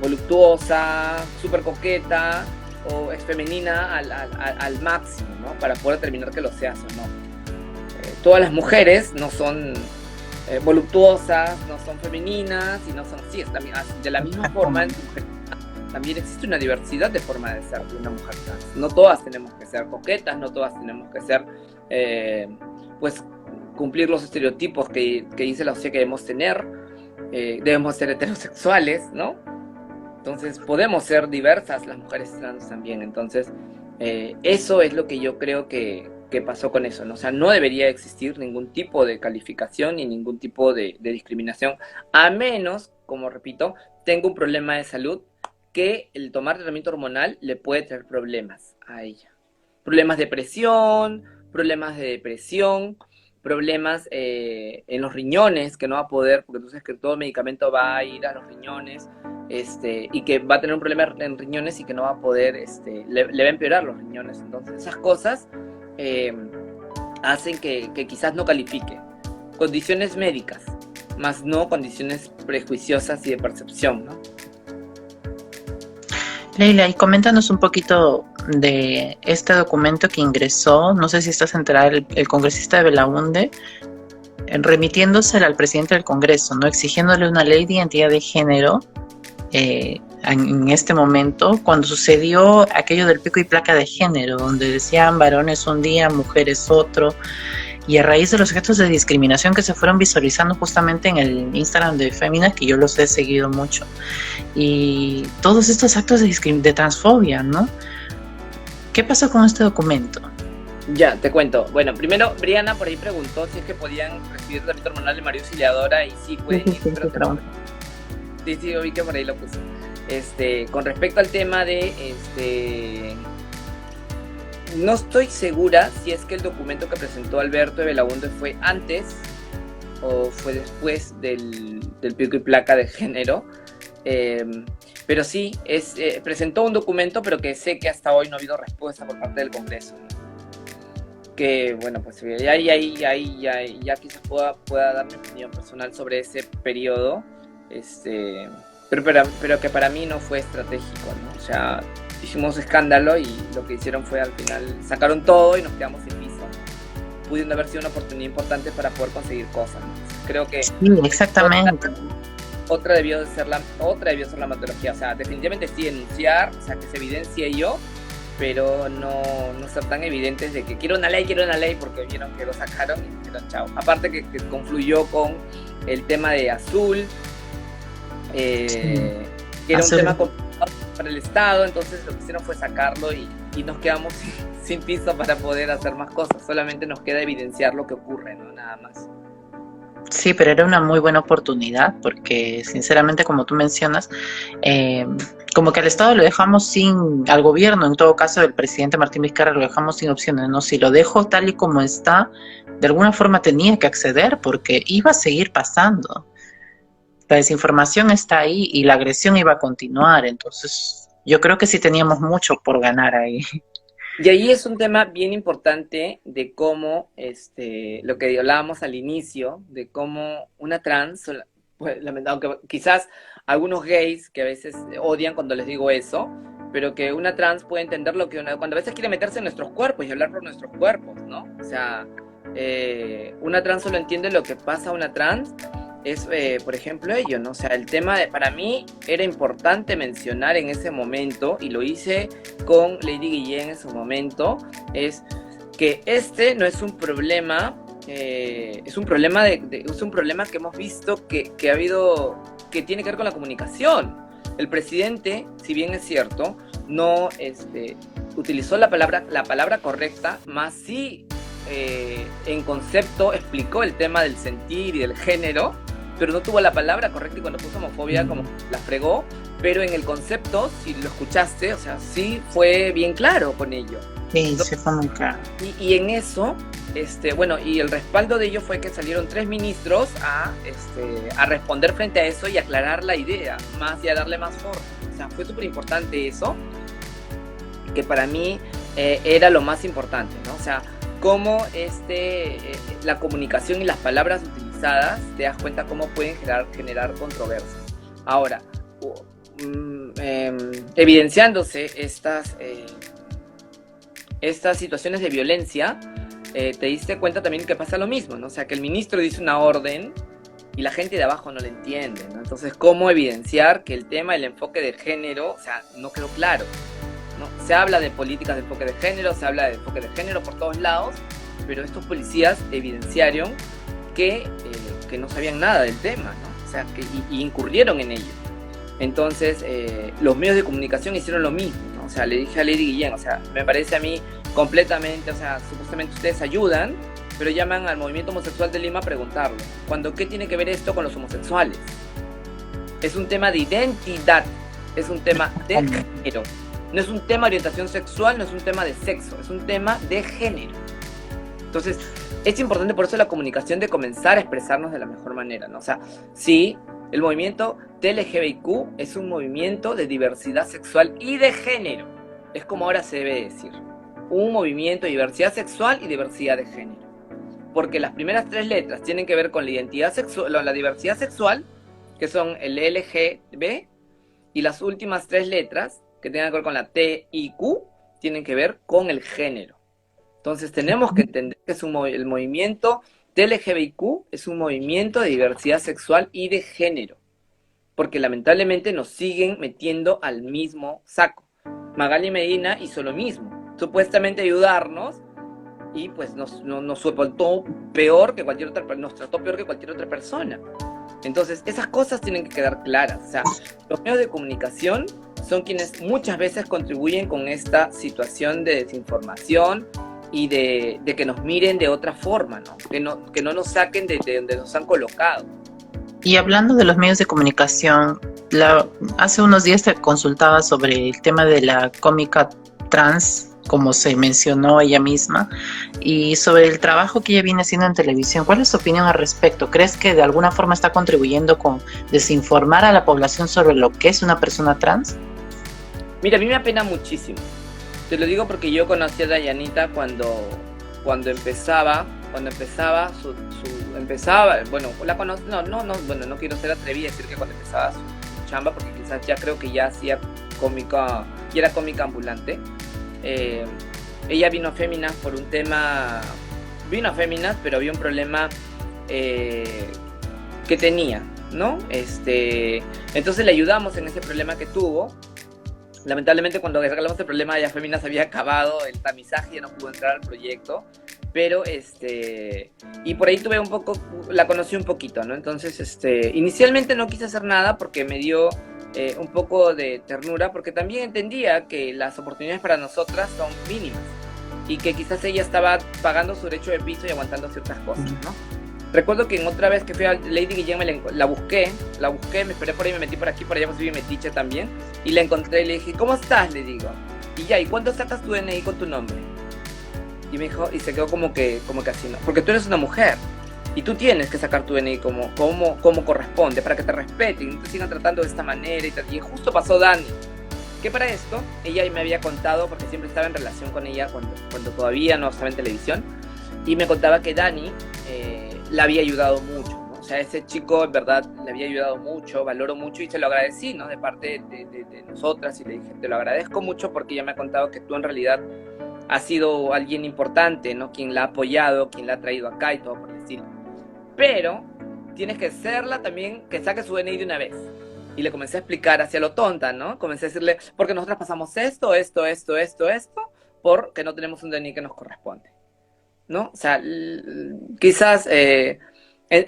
[SPEAKER 2] voluptuosa, súper coqueta, o es femenina al máximo, ¿no? Para poder determinar que lo seas o no. Todas las mujeres no son voluptuosas, no son femeninas, y no son así. De la misma forma, también existe una diversidad de formas de ser de una mujer trans. No todas tenemos que ser coquetas, no todas tenemos que ser, pues, cumplir los estereotipos que dice la sociedad que debemos tener. Debemos ser heterosexuales, ¿no? Entonces, podemos ser diversas las mujeres trans también. Entonces, eso es lo que yo creo que pasó con eso, ¿no? O sea, no debería existir ningún tipo de calificación ni ningún tipo de discriminación, a menos, como repito, tenga un problema de salud que el tomar tratamiento hormonal le puede traer problemas a ella. Problemas de presión, problemas de depresión, problemas en los riñones, que no va a poder, porque tú sabes que todo medicamento va a ir a los riñones, y que va a tener un problema en riñones y que no va a poder, le va a empeorar los riñones. Entonces esas cosas hacen que quizás no califique. Condiciones médicas, más no condiciones prejuiciosas y de percepción, ¿no?
[SPEAKER 3] Leila, y coméntanos un poquito de este documento que ingresó, no sé si estás enterada, el congresista de Belaunde, remitiéndose al presidente del Congreso, ¿no? Exigiéndole una ley de identidad de género en este momento, cuando sucedió aquello del pico y placa de género, donde decían varones un día, mujeres otro, y a raíz de los gestos de discriminación que se fueron visualizando justamente en el Instagram de Féminas, que yo los he seguido mucho, y todos estos actos de transfobia, ¿no? ¿Qué pasó con este documento?
[SPEAKER 2] Ya, te cuento. Bueno, primero, Briana por ahí preguntó si es que podían recibir tratamiento hormonal de María Auxiliadora, y sí pueden ir, pero que no. Sí, vi que por ahí lo puso. Con respecto al tema de, no estoy segura si es que el documento que presentó Alberto de Belaunde fue antes o fue después del pico y placa de género, pero sí, presentó un documento, pero que sé que hasta hoy no ha habido respuesta por parte del Congreso, ¿no? Que, bueno, pues ya quizás pueda dar mi opinión personal sobre ese periodo, pero que para mí no fue estratégico, ¿no? O sea, hicimos escándalo y lo que hicieron fue, al final, sacaron todo y nos quedamos sin piso, ¿no? Pudiendo haber sido una oportunidad importante para poder conseguir cosas, ¿no? Creo que...
[SPEAKER 3] Sí, exactamente.
[SPEAKER 2] Otra debió ser la metodología. O sea, definitivamente sí denunciar, o sea, que se evidencie yo, pero no ser tan evidentes de que quiero una ley, porque vieron que lo sacaron y dijeron chao. Aparte que confluyó con el tema de Azul, que era un tema complicado para el Estado, entonces lo que hicieron fue sacarlo y nos quedamos sin piso para poder hacer más cosas. Solamente nos queda evidenciar lo que ocurre, ¿no? Nada más.
[SPEAKER 3] Sí, pero era una muy buena oportunidad porque, sinceramente, como tú mencionas, como que al Estado lo dejamos al gobierno, en todo caso, el presidente Martín Vizcarra lo dejamos sin opciones, ¿no? Si lo dejo tal y como está, de alguna forma tenía que acceder porque iba a seguir pasando. La desinformación está ahí y la agresión iba a continuar, entonces yo creo que sí teníamos mucho por ganar ahí.
[SPEAKER 2] Y ahí es un tema bien importante de cómo, lo que hablábamos al inicio, de cómo una trans, pues, aunque quizás algunos gays que a veces odian cuando les digo eso, pero que una trans puede entender cuando a veces quiere meterse en nuestros cuerpos y hablar por nuestros cuerpos, ¿no? O sea, una trans solo entiende lo que pasa a una trans, es, por ejemplo, ello, ¿no? O sea, el tema para mí era importante mencionar en ese momento, y lo hice con Lady Guillén en su momento, es que no es un problema, es un problema que hemos visto que ha habido, que tiene que ver con la comunicación. El presidente, si bien es cierto, no utilizó la palabra correcta, más sí en concepto explicó el tema del sentir y del género, pero no tuvo la palabra correcta, y cuando puso homofobia como la fregó, pero en el concepto, si lo escuchaste, o sea, sí fue bien claro con ello.
[SPEAKER 3] Sí, sí fue muy claro.
[SPEAKER 2] Y en eso bueno, y el respaldo de ello fue que salieron 3 ministros a responder frente a eso y aclarar la idea, más y a darle más forma. O sea, fue súper importante eso, que para mí era lo más importante, ¿no? O sea, cómo la comunicación y las palabras utilizadas, te das cuenta cómo pueden generar controversias. Ahora, evidenciándose estas situaciones de violencia, te diste cuenta también que pasa lo mismo, ¿no? O sea, que el ministro dice una orden y la gente de abajo no la entiende, ¿no? Entonces, ¿cómo evidenciar que el tema del enfoque de género, o sea, no quedó claro, ¿no? Se habla de políticas de enfoque de género, se habla de enfoque de género por todos lados, pero estos policías evidenciaron que no sabían nada del tema, ¿no? O sea, y incurrieron en ello. Entonces, los medios de comunicación hicieron lo mismo, ¿no? O sea, le dije a Lady Guillén, o sea, me parece a mí completamente, o sea, supuestamente ustedes ayudan, pero llaman al movimiento homosexual de Lima a preguntarlo. ¿Qué tiene que ver esto con los homosexuales? Es un tema de identidad, es un tema de género. No es un tema de orientación sexual, no es un tema de sexo, es un tema de género. Entonces, es importante por eso la comunicación, de comenzar a expresarnos de la mejor manera, ¿no? O sea, sí, el movimiento LGBTQ es un movimiento de diversidad sexual y de género. Es como ahora se debe decir. Un movimiento de diversidad sexual y diversidad de género. Porque las primeras 3 letras tienen que ver con la identidad sexual, la diversidad sexual, que son el LGB, y las últimas 3 letras, que tienen que ver con la T y Q, tienen que ver con el género. Entonces tenemos que entender que el movimiento LGBTQ es un movimiento de diversidad sexual y de género. Porque lamentablemente nos siguen metiendo al mismo saco. Magali Medina hizo lo mismo. Supuestamente ayudarnos, y pues nos trató peor que cualquier otra persona. Entonces, esas cosas tienen que quedar claras. O sea, los medios de comunicación son quienes muchas veces contribuyen con esta situación de desinformación y de que nos miren de otra forma, ¿no? Que no nos saquen de donde nos han colocado.
[SPEAKER 3] Y hablando de los medios de comunicación, hace unos días te consultaba sobre el tema de la cómica trans, como se mencionó ella misma, y sobre el trabajo que ella viene haciendo en televisión. ¿Cuál es tu opinión al respecto? ¿Crees que de alguna forma está contribuyendo con desinformar a la población sobre lo que es una persona trans?
[SPEAKER 2] Mira, a mí me apena muchísimo. Te lo digo porque yo conocí a Dayanita cuando empezaba, bueno, la conocí, bueno, no quiero ser atrevida a decir que cuando empezaba su chamba, porque quizás ya creo que ya hacía cómica, y era cómica ambulante. Ella vino a Féminas por un tema, pero había un problema que tenía, ¿no? Entonces le ayudamos en ese problema que tuvo. Lamentablemente cuando arreglamos el problema ya Féminas había acabado el tamizaje y ya no pudo entrar al proyecto, pero y por ahí la conocí un poquito, ¿no? Entonces inicialmente no quise hacer nada porque me dio un poco de ternura, porque también entendía que las oportunidades para nosotras son mínimas y que quizás ella estaba pagando su derecho de piso y aguantando ciertas cosas, ¿no? Recuerdo que en otra vez que fui a Lady Guillén la busqué, me esperé por ahí, me metí por aquí, por allá, pues soy metiche también, y la encontré y le dije, ¿cómo estás? Le digo, y ya, ¿y cuándo sacas tu DNI con tu nombre? Y me dijo, y se quedó como que así, ¿no? Porque tú eres una mujer y tú tienes que sacar tu DNI como corresponde, para que te respeten, no te sigan tratando de esta manera. Y justo pasó Dani, que para esto ella me había contado, porque siempre estaba en relación con ella cuando todavía no estaba en televisión, y me contaba que Dani la había ayudado mucho, ¿no? O sea, ese chico en verdad le había ayudado mucho, valoro mucho y se lo agradecí, ¿no? De parte de nosotras, y le dije, te lo agradezco mucho porque ella me ha contado que tú en realidad has sido alguien importante, ¿no? Quien la ha apoyado, quien la ha traído acá y todo por decirlo. Pero tienes que serla también, que saque su DNI de una vez. Y le comencé a explicar hacia lo tonta, ¿no? Comencé a decirle, porque nosotras pasamos esto, porque no tenemos un DNI que nos corresponde, ¿no? O sea, quizás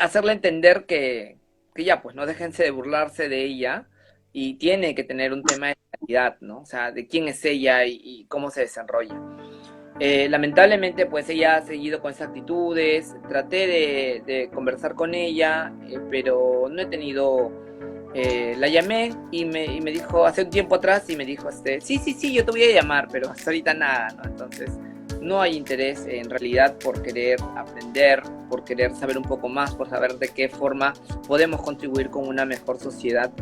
[SPEAKER 2] hacerle entender que ya, pues, no déjense de burlarse de ella, y tiene que tener un tema de calidad, ¿no? O sea, de quién es ella y cómo se desarrolla. Lamentablemente, pues, ella ha seguido con esas actitudes. Traté de conversar con ella, pero no he tenido... la llamé y me dijo hace un tiempo atrás, y me dijo, sí, yo te voy a llamar, pero hasta ahorita nada, ¿no? Entonces, no hay interés en realidad por querer aprender, por querer saber un poco más, por saber de qué forma podemos contribuir con una mejor sociedad.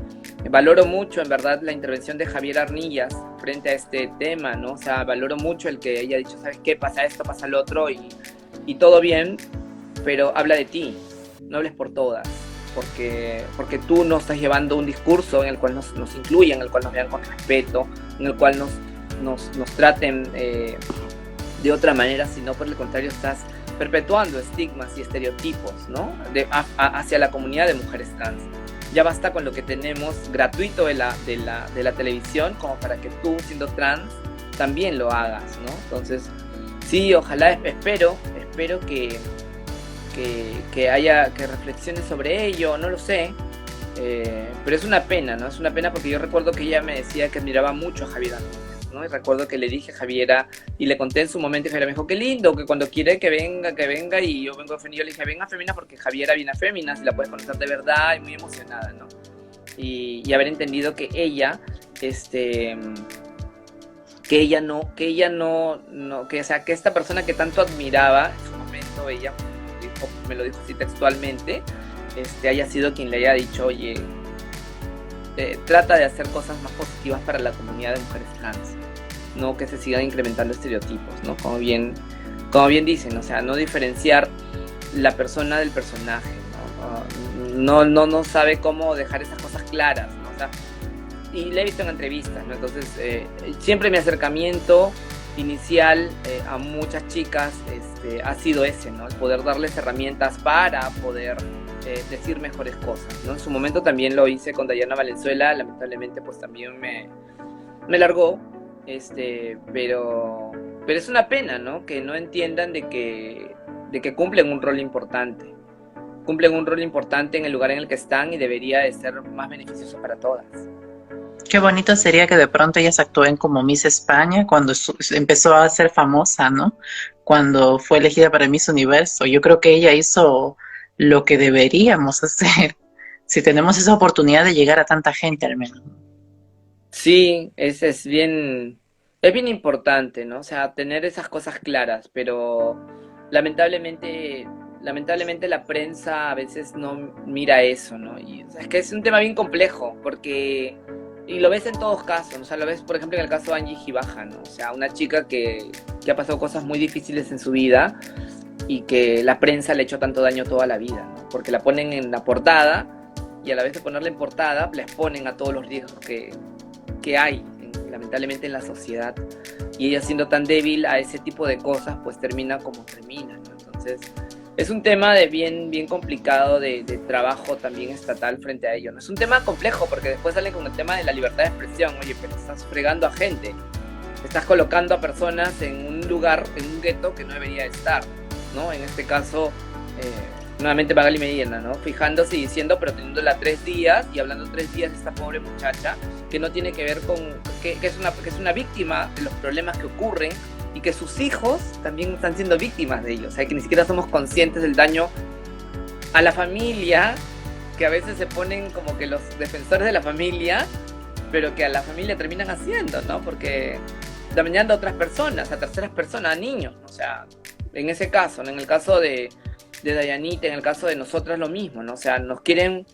[SPEAKER 2] Valoro mucho, en verdad, la intervención de Javier Arnillas frente a este tema, ¿no? O sea, valoro mucho el que ella ha dicho, ¿sabes qué? Pasa esto, pasa lo otro y todo bien, pero habla de ti, no hables por todas, porque tú no estás llevando un discurso en el cual nos incluyan, en el cual nos vean con respeto, en el cual nos traten de otra manera, sino por el contrario estás perpetuando estigmas y estereotipos, ¿no? Hacia la comunidad de mujeres trans. Ya basta con lo que tenemos gratuito de la televisión, como para que tú, siendo trans, también lo hagas, ¿no? Entonces, sí, ojalá, espero que haya, que reflexiones sobre ello, no lo sé, pero es una pena, ¿no? Es una pena porque yo recuerdo que ella me decía que admiraba mucho a Javiera, ¿no? Y recuerdo que le dije a Javiera, y le conté en su momento, y Javiera me dijo, qué lindo, que cuando quiere que venga, y yo vengo a Femina, yo le dije, venga a Femina porque Javiera viene a Femina, si la puedes conocer de verdad, y muy emocionada, ¿no? Y haber entendido que ella, o sea, que esta persona que tanto admiraba, en su momento ella me lo dijo así textualmente, haya sido quien le haya dicho, oye, trata de hacer cosas más positivas para la comunidad de mujeres trans, no que se sigan incrementando estereotipos, ¿no? Como bien dicen, o sea, no diferenciar la persona del personaje, ¿no? No sabe cómo dejar esas cosas claras, ¿no? O sea, y le he visto en entrevistas, ¿no? Entonces, siempre mi acercamiento inicial a muchas chicas ha sido ese, ¿no? El poder darles herramientas para poder decir mejores cosas, ¿no? En su momento también lo hice con Dayana Valenzuela, lamentablemente pues también me largó, pero es una pena, ¿no? Que no entiendan de que cumplen un rol importante. Cumplen un rol importante en el lugar en el que están y debería de ser más beneficioso para todas.
[SPEAKER 3] Qué bonito sería que de pronto ellas actúen como Miss España cuando empezó a ser famosa, ¿no? Cuando fue elegida para Miss Universo. Yo creo que ella hizo lo que deberíamos hacer si tenemos esa oportunidad de llegar a tanta gente al menos.
[SPEAKER 2] Sí, es bien importante, ¿no? O sea, tener esas cosas claras, pero lamentablemente la prensa a veces no mira eso, ¿no? Y o sea, es que es un tema bien complejo, porque y lo ves en todos casos, ¿no? O sea, lo ves, por ejemplo, en el caso de Angie Gibaja, ¿no? O sea, una chica que ha pasado cosas muy difíciles en su vida y que la prensa le ha hecho tanto daño toda la vida, ¿no? Porque la ponen en la portada y a la vez de ponerla en portada, la exponen a todos los riesgos que hay, lamentablemente, en la sociedad. Y ella, siendo tan débil a ese tipo de cosas, pues termina como termina, ¿no? Entonces, es un tema bien complicado de trabajo también estatal frente a ello, ¿no? Es un tema complejo porque después sale con el tema de la libertad de expresión. Oye, pero estás fregando a gente, estás colocando a personas en un lugar, en un gueto que no debería estar, ¿no? En este caso, nuevamente Magali Medina, ¿no? Fijándose y diciendo, pero teniéndola 3 días y hablando 3 días de esta pobre muchacha que no tiene que ver con, que es una víctima de los problemas que ocurren y que sus hijos también están siendo víctimas de ellos. O sea, que ni siquiera somos conscientes del daño a la familia, que a veces se ponen como que los defensores de la familia, pero que a la familia terminan haciendo, ¿no? Porque dañando a otras personas, a terceras personas, a niños. O sea, en ese caso, ¿no? En el caso de Dayanita, en el caso de nosotras lo mismo, ¿no? O sea, nos quieren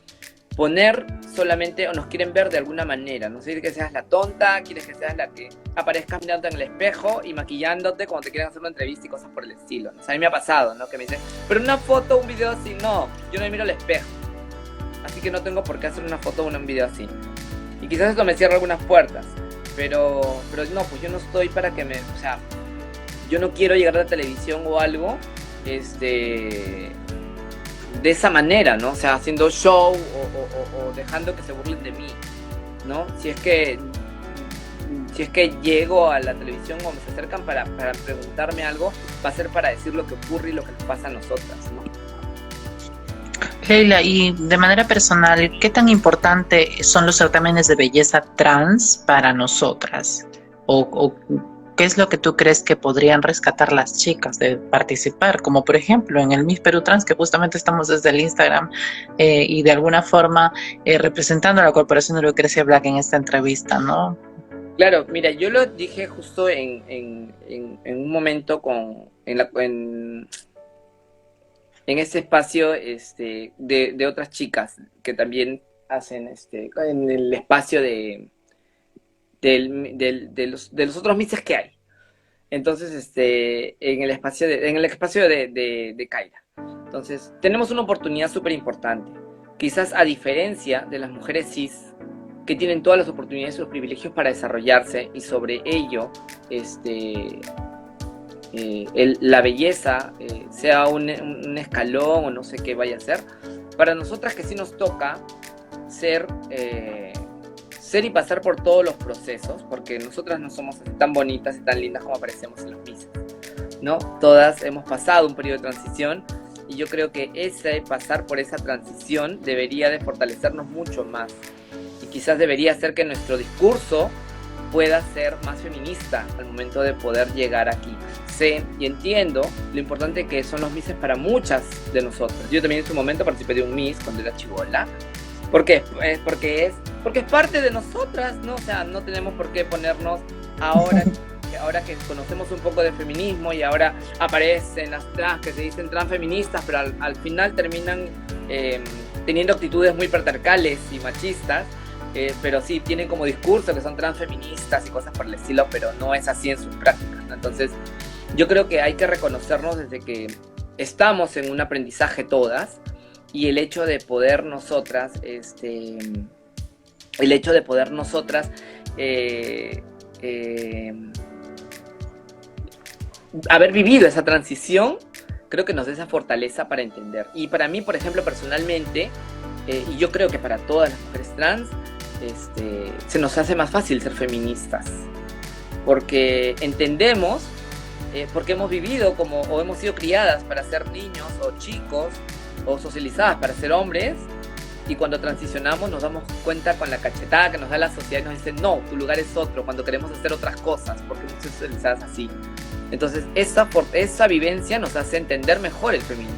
[SPEAKER 2] poner solamente, o nos quieren ver de alguna manera, no sé, que seas la tonta, quieres que seas la que aparezcas mirándote en el espejo y maquillándote cuando te quieren hacer una entrevista y cosas por el estilo, ¿no? O sea, a mí me ha pasado, ¿no? Que me dicen, pero una foto, un video así, no, yo no me miro al espejo, así que no tengo por qué hacer una foto o un video así. Y quizás esto me cierra algunas puertas, pero no, pues yo no estoy para que o sea, yo no quiero llegar a la televisión o algo, de esa manera, ¿no? O sea, haciendo show o dejando que se burlen de mí, ¿no? Si es que llego a la televisión o me se acercan para preguntarme algo, va a ser para decir lo que ocurre y lo que nos pasa a nosotras, ¿no?
[SPEAKER 3] Leila, y de manera personal, ¿qué tan importante son los certámenes de belleza trans para nosotras? ¿O qué es lo que tú crees que podrían rescatar las chicas de participar? Como por ejemplo en el Miss Perú Trans, que justamente estamos desde el Instagram y de alguna forma representando a la Corporación de Lucrecia Black en esta entrevista, ¿no?
[SPEAKER 2] Claro, mira, yo lo dije justo en un momento en ese espacio de otras chicas que también hacen en el espacio de los otros mises que hay. Entonces, en el espacio de Kaira. Entonces, tenemos una oportunidad súper importante. Quizás a diferencia de las mujeres cis, que tienen todas las oportunidades y los privilegios para desarrollarse, y sobre ello, la belleza sea un escalón o no sé qué vaya a ser, para nosotras que sí nos toca ser y pasar por todos los procesos, porque nosotras no somos tan bonitas y tan lindas como aparecemos en los mises, ¿no? Todas hemos pasado un periodo de transición, y yo creo que ese pasar por esa transición debería de fortalecernos mucho más, y quizás debería hacer que nuestro discurso pueda ser más feminista al momento de poder llegar aquí. Sé y entiendo lo importante que son los mises para muchas de nosotras. Yo también en su momento participé de un mis cuando era chibola. ¿Por qué? Porque es parte de nosotras, ¿no? O sea, no tenemos por qué ponernos ahora que conocemos un poco de feminismo y ahora aparecen las trans que se dicen transfeministas, pero al final terminan teniendo actitudes muy patriarcales y machistas, pero sí tienen como discurso que son transfeministas y cosas por el estilo, pero no es así en sus prácticas, ¿no? Entonces, yo creo que hay que reconocernos desde que estamos en un aprendizaje todas, y el hecho de poder nosotras, haber vivido esa transición, creo que nos da esa fortaleza para entender. Y para mí, por ejemplo, personalmente, y yo creo que para todas las mujeres trans, se nos hace más fácil ser feministas, porque entendemos, porque hemos vivido o hemos sido criadas para ser niños o chicos, o socializadas para ser hombres, y cuando transicionamos nos damos cuenta con la cachetada que nos da la sociedad y nos dicen, no, tu lugar es otro, cuando queremos hacer otras cosas, porque hemos sido socializadas así. Entonces esa vivencia nos hace entender mejor el feminismo,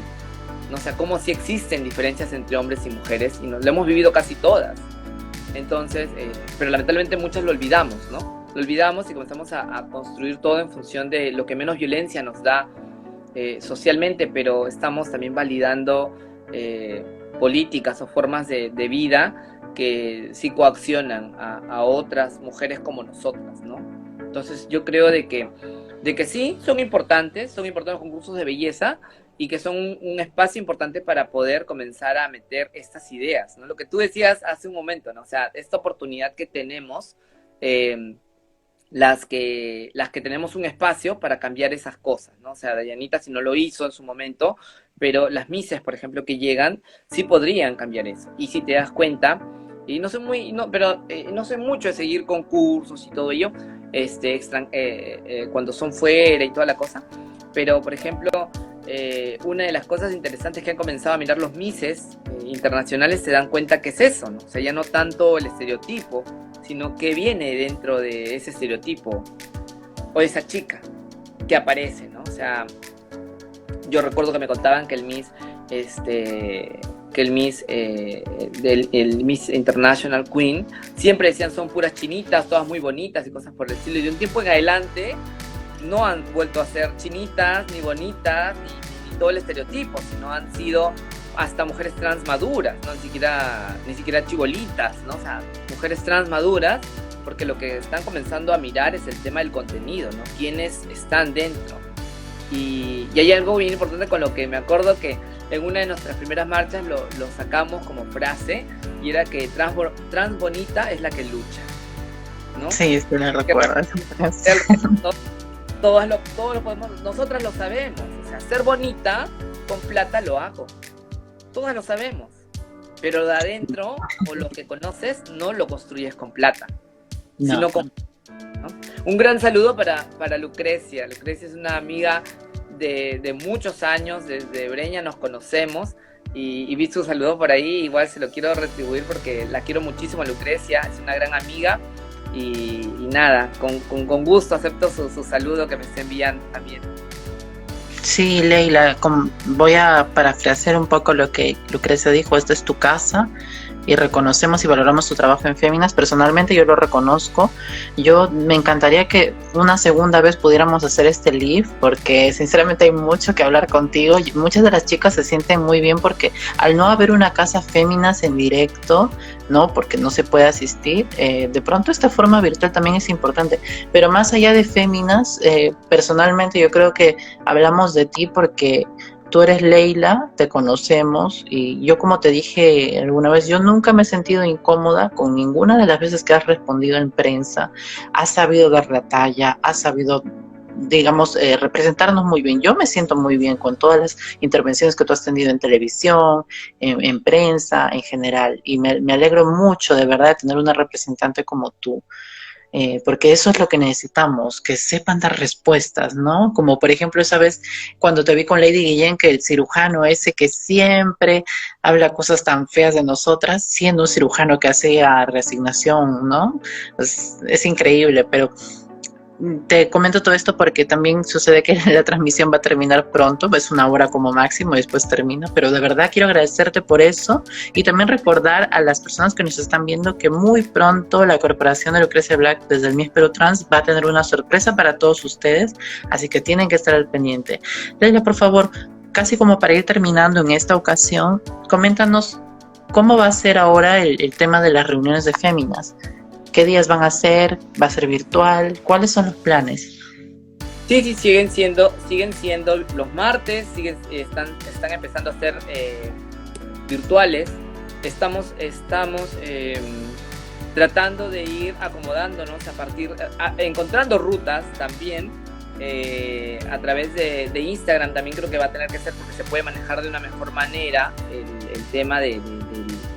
[SPEAKER 2] ¿no? O sea, cómo sí existen diferencias entre hombres y mujeres, y lo hemos vivido casi todas. Entonces, pero lamentablemente muchas lo olvidamos, ¿no? Lo olvidamos y comenzamos a construir todo en función de lo que menos violencia nos da socialmente, pero estamos también validando políticas o formas de vida que sí coaccionan a otras mujeres como nosotras, ¿no? Entonces yo creo de que sí, son importantes los concursos de belleza, y que son un espacio importante para poder comenzar a meter estas ideas, ¿no? Lo que tú decías hace un momento, ¿no? O sea, esta oportunidad que tenemos, las que tenemos un espacio para cambiar esas cosas, ¿no? O sea, Dayanita si no lo hizo en su momento, pero las mises, por ejemplo, que llegan, sí podrían cambiar eso. Y si te das cuenta, y no sé mucho de seguir concursos y todo ello, cuando son fuera y toda la cosa, pero, por ejemplo, una de las cosas interesantes que han comenzado a mirar los mises internacionales, se dan cuenta que es eso, ¿no? O sea, ya no tanto el estereotipo, sino que viene dentro de ese estereotipo, o esa chica que aparece, ¿no? O sea, yo recuerdo que me contaban que el Miss International Queen, siempre decían son puras chinitas, todas muy bonitas y cosas por el estilo, y de un tiempo en adelante no han vuelto a ser chinitas, ni bonitas, ni todo el estereotipo, sino han sido hasta mujeres trans maduras, ¿no? Ni siquiera chibolitas, ¿no? O sea, mujeres trans maduras, porque lo que están comenzando a mirar es el tema del contenido, ¿no? Quiénes están dentro. Y hay algo bien importante con lo que me acuerdo que en una de nuestras primeras marchas lo sacamos como frase, y era que trans bonita es la que lucha, ¿no?
[SPEAKER 3] Sí, sí, la recuerdo.
[SPEAKER 2] Todos lo podemos, nosotras lo sabemos, o sea, ser bonita con plata lo hago, todas lo sabemos, pero de adentro, o lo que conoces, no lo construyes con plata,
[SPEAKER 3] no,
[SPEAKER 2] sino con... ¿no? Un gran saludo para Lucrecia. Lucrecia es una amiga de muchos años, desde Breña nos conocemos, y vi su saludo por ahí, igual se lo quiero retribuir porque la quiero muchísimo a Lucrecia, es una gran amiga. Y nada, con gusto acepto su saludo que me está enviando también.
[SPEAKER 3] Sí, Leila, voy a parafrasear un poco lo que Lucrecia dijo, esta es tu casa, y reconocemos y valoramos tu trabajo en Féminas. Personalmente yo lo reconozco. Yo me encantaría que una segunda vez pudiéramos hacer este live, porque sinceramente hay mucho que hablar contigo. Muchas de las chicas se sienten muy bien porque al no haber una casa Féminas en directo, ¿no? Porque no se puede asistir, de pronto esta forma virtual también es importante. Pero más allá de Féminas, personalmente yo creo que hablamos de ti porque tú eres Leila, te conocemos y yo, como te dije alguna vez, yo nunca me he sentido incómoda con ninguna de las veces que has respondido en prensa. Has sabido dar la talla, has sabido, digamos, representarnos muy bien. Yo me siento muy bien con todas las intervenciones que tú has tenido en televisión, en prensa, en general, y me alegro mucho de verdad de tener una representante como tú. Porque eso es lo que necesitamos, que sepan dar respuestas, ¿no? Como por ejemplo esa vez cuando te vi con Lady Guillén, que el cirujano ese que siempre habla cosas tan feas de nosotras, siendo un cirujano que hacía reasignación, ¿no? Es increíble, pero te comento todo esto porque también sucede que la transmisión va a terminar pronto, es 1 hora como máximo y después termina, pero de verdad quiero agradecerte por eso y también recordar a las personas que nos están viendo que muy pronto la Corporación de Lucrecia Black desde el Miss Perú Trans va a tener una sorpresa para todos ustedes, así que tienen que estar al pendiente. Leila, por favor, casi como para ir terminando en esta ocasión, coméntanos cómo va a ser ahora el tema de las reuniones de Féminas. ¿Qué días van a ser? ¿Va a ser virtual? ¿Cuáles son los planes?
[SPEAKER 2] Sí, siguen siendo los martes, están empezando a ser virtuales. Estamos tratando de ir acomodándonos encontrando rutas también a través de Instagram. También creo que va a tener que ser porque se puede manejar de una mejor manera el tema de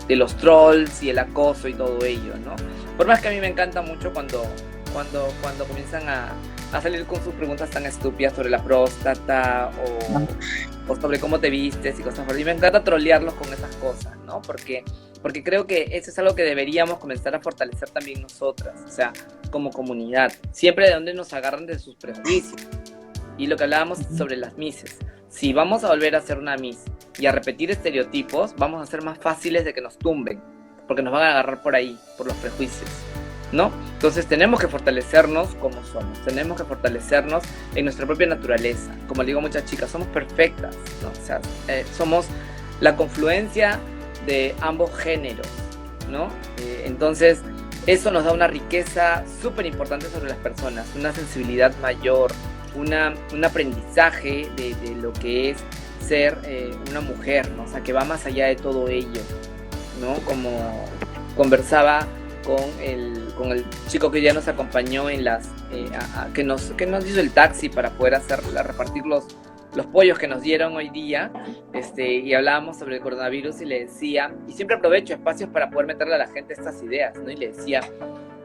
[SPEAKER 2] los trolls y el acoso y todo ello, ¿no? Por más que a mí me encanta mucho cuando comienzan a salir con sus preguntas tan estúpidas sobre la próstata o sobre cómo te vistes y cosas por ahí. Y me encanta trolearlos con esas cosas, ¿no? Porque creo que eso es algo que deberíamos comenzar a fortalecer también nosotras, o sea, como comunidad. Siempre de donde nos agarran de sus prejuicios. Y lo que hablábamos sobre las misses. Si vamos a volver a hacer una miss y a repetir estereotipos, vamos a ser más fáciles de que nos tumben, porque nos van a agarrar por ahí, por los prejuicios, ¿no? Entonces tenemos que fortalecernos como somos, tenemos que fortalecernos en nuestra propia naturaleza. Como le digo a muchas chicas, somos perfectas, ¿no? O sea, somos la confluencia de ambos géneros, ¿no? Entonces eso nos da una riqueza súper importante sobre las personas, una sensibilidad mayor, un aprendizaje de lo que es ser una mujer, ¿no? O sea, que va más allá de todo ello, ¿no? Como conversaba con el chico que ya nos acompañó en que nos hizo el taxi para poder repartir los pollos que nos dieron hoy día, y hablábamos sobre el coronavirus y le decía, y siempre aprovecho espacios para poder meterle a la gente estas ideas, ¿no? Y le decía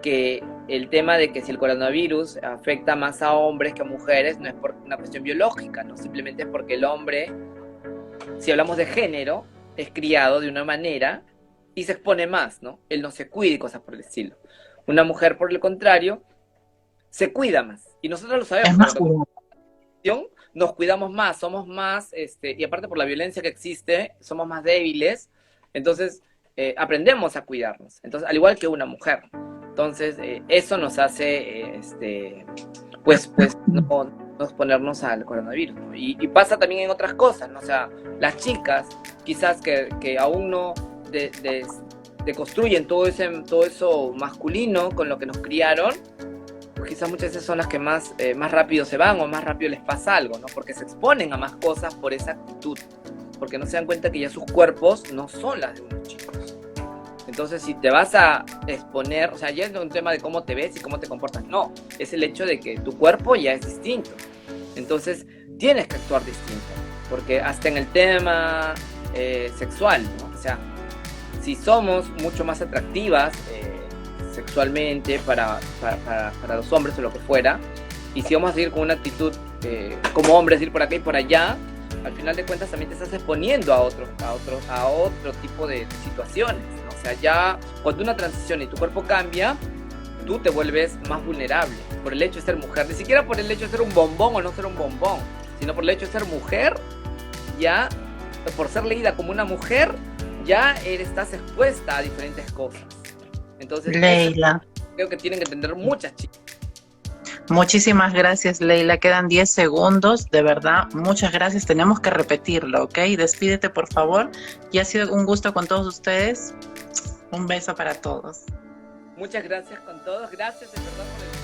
[SPEAKER 2] que el tema de que si el coronavirus afecta más a hombres que a mujeres no es por una cuestión biológica, ¿no? Simplemente es porque el hombre, si hablamos de género, es criado de una manera y se expone más, ¿no? Él no se cuida y cosas por el estilo. Una mujer, por el contrario, se cuida más. Y nosotros lo sabemos. Nos cuidamos más, somos más, y aparte por la violencia que existe, somos más débiles. Entonces, aprendemos a cuidarnos. Entonces, al igual que una mujer. Entonces, eso nos hace, pues no exponernos al coronavirus, ¿no? Y pasa también en otras cosas, ¿no? O sea, las chicas, quizás que aún no deconstruyen todo eso masculino con lo que nos criaron, pues quizás muchas veces son las que más rápido se van o más rápido les pasa algo, ¿no? Porque se exponen a más cosas por esa actitud, porque no se dan cuenta que ya sus cuerpos no son las de unos chicos. Entonces, si te vas a exponer, o sea, ya es un tema de cómo te ves y cómo te comportas, no, es el hecho de que tu cuerpo ya es distinto. Entonces, tienes que actuar distinto, porque hasta en el tema sexual, ¿no? O sea, si somos mucho más atractivas sexualmente para los hombres o lo que fuera, y si vamos a seguir con una actitud como hombres, ir por acá y por allá, al final de cuentas también te estás exponiendo a otro tipo de situaciones, ¿no? O sea, ya cuando una transición y tu cuerpo cambia, tú te vuelves más vulnerable por el hecho de ser mujer, ni siquiera por el hecho de ser un bombón o no ser un bombón, sino por el hecho de ser mujer. Ya por ser leída como una mujer, ya estás expuesta a diferentes cosas. Entonces,
[SPEAKER 3] Leila,
[SPEAKER 2] creo que tienen que entender muchas chicas.
[SPEAKER 3] muchísimas gracias, Leila. Quedan 10 segundos, de verdad, muchas gracias. Tenemos que repetirlo, ¿ok? Despídete, por favor. Y ha sido un gusto con todos ustedes. Un beso para todos.
[SPEAKER 2] Muchas gracias con todos. Gracias, de verdad, por el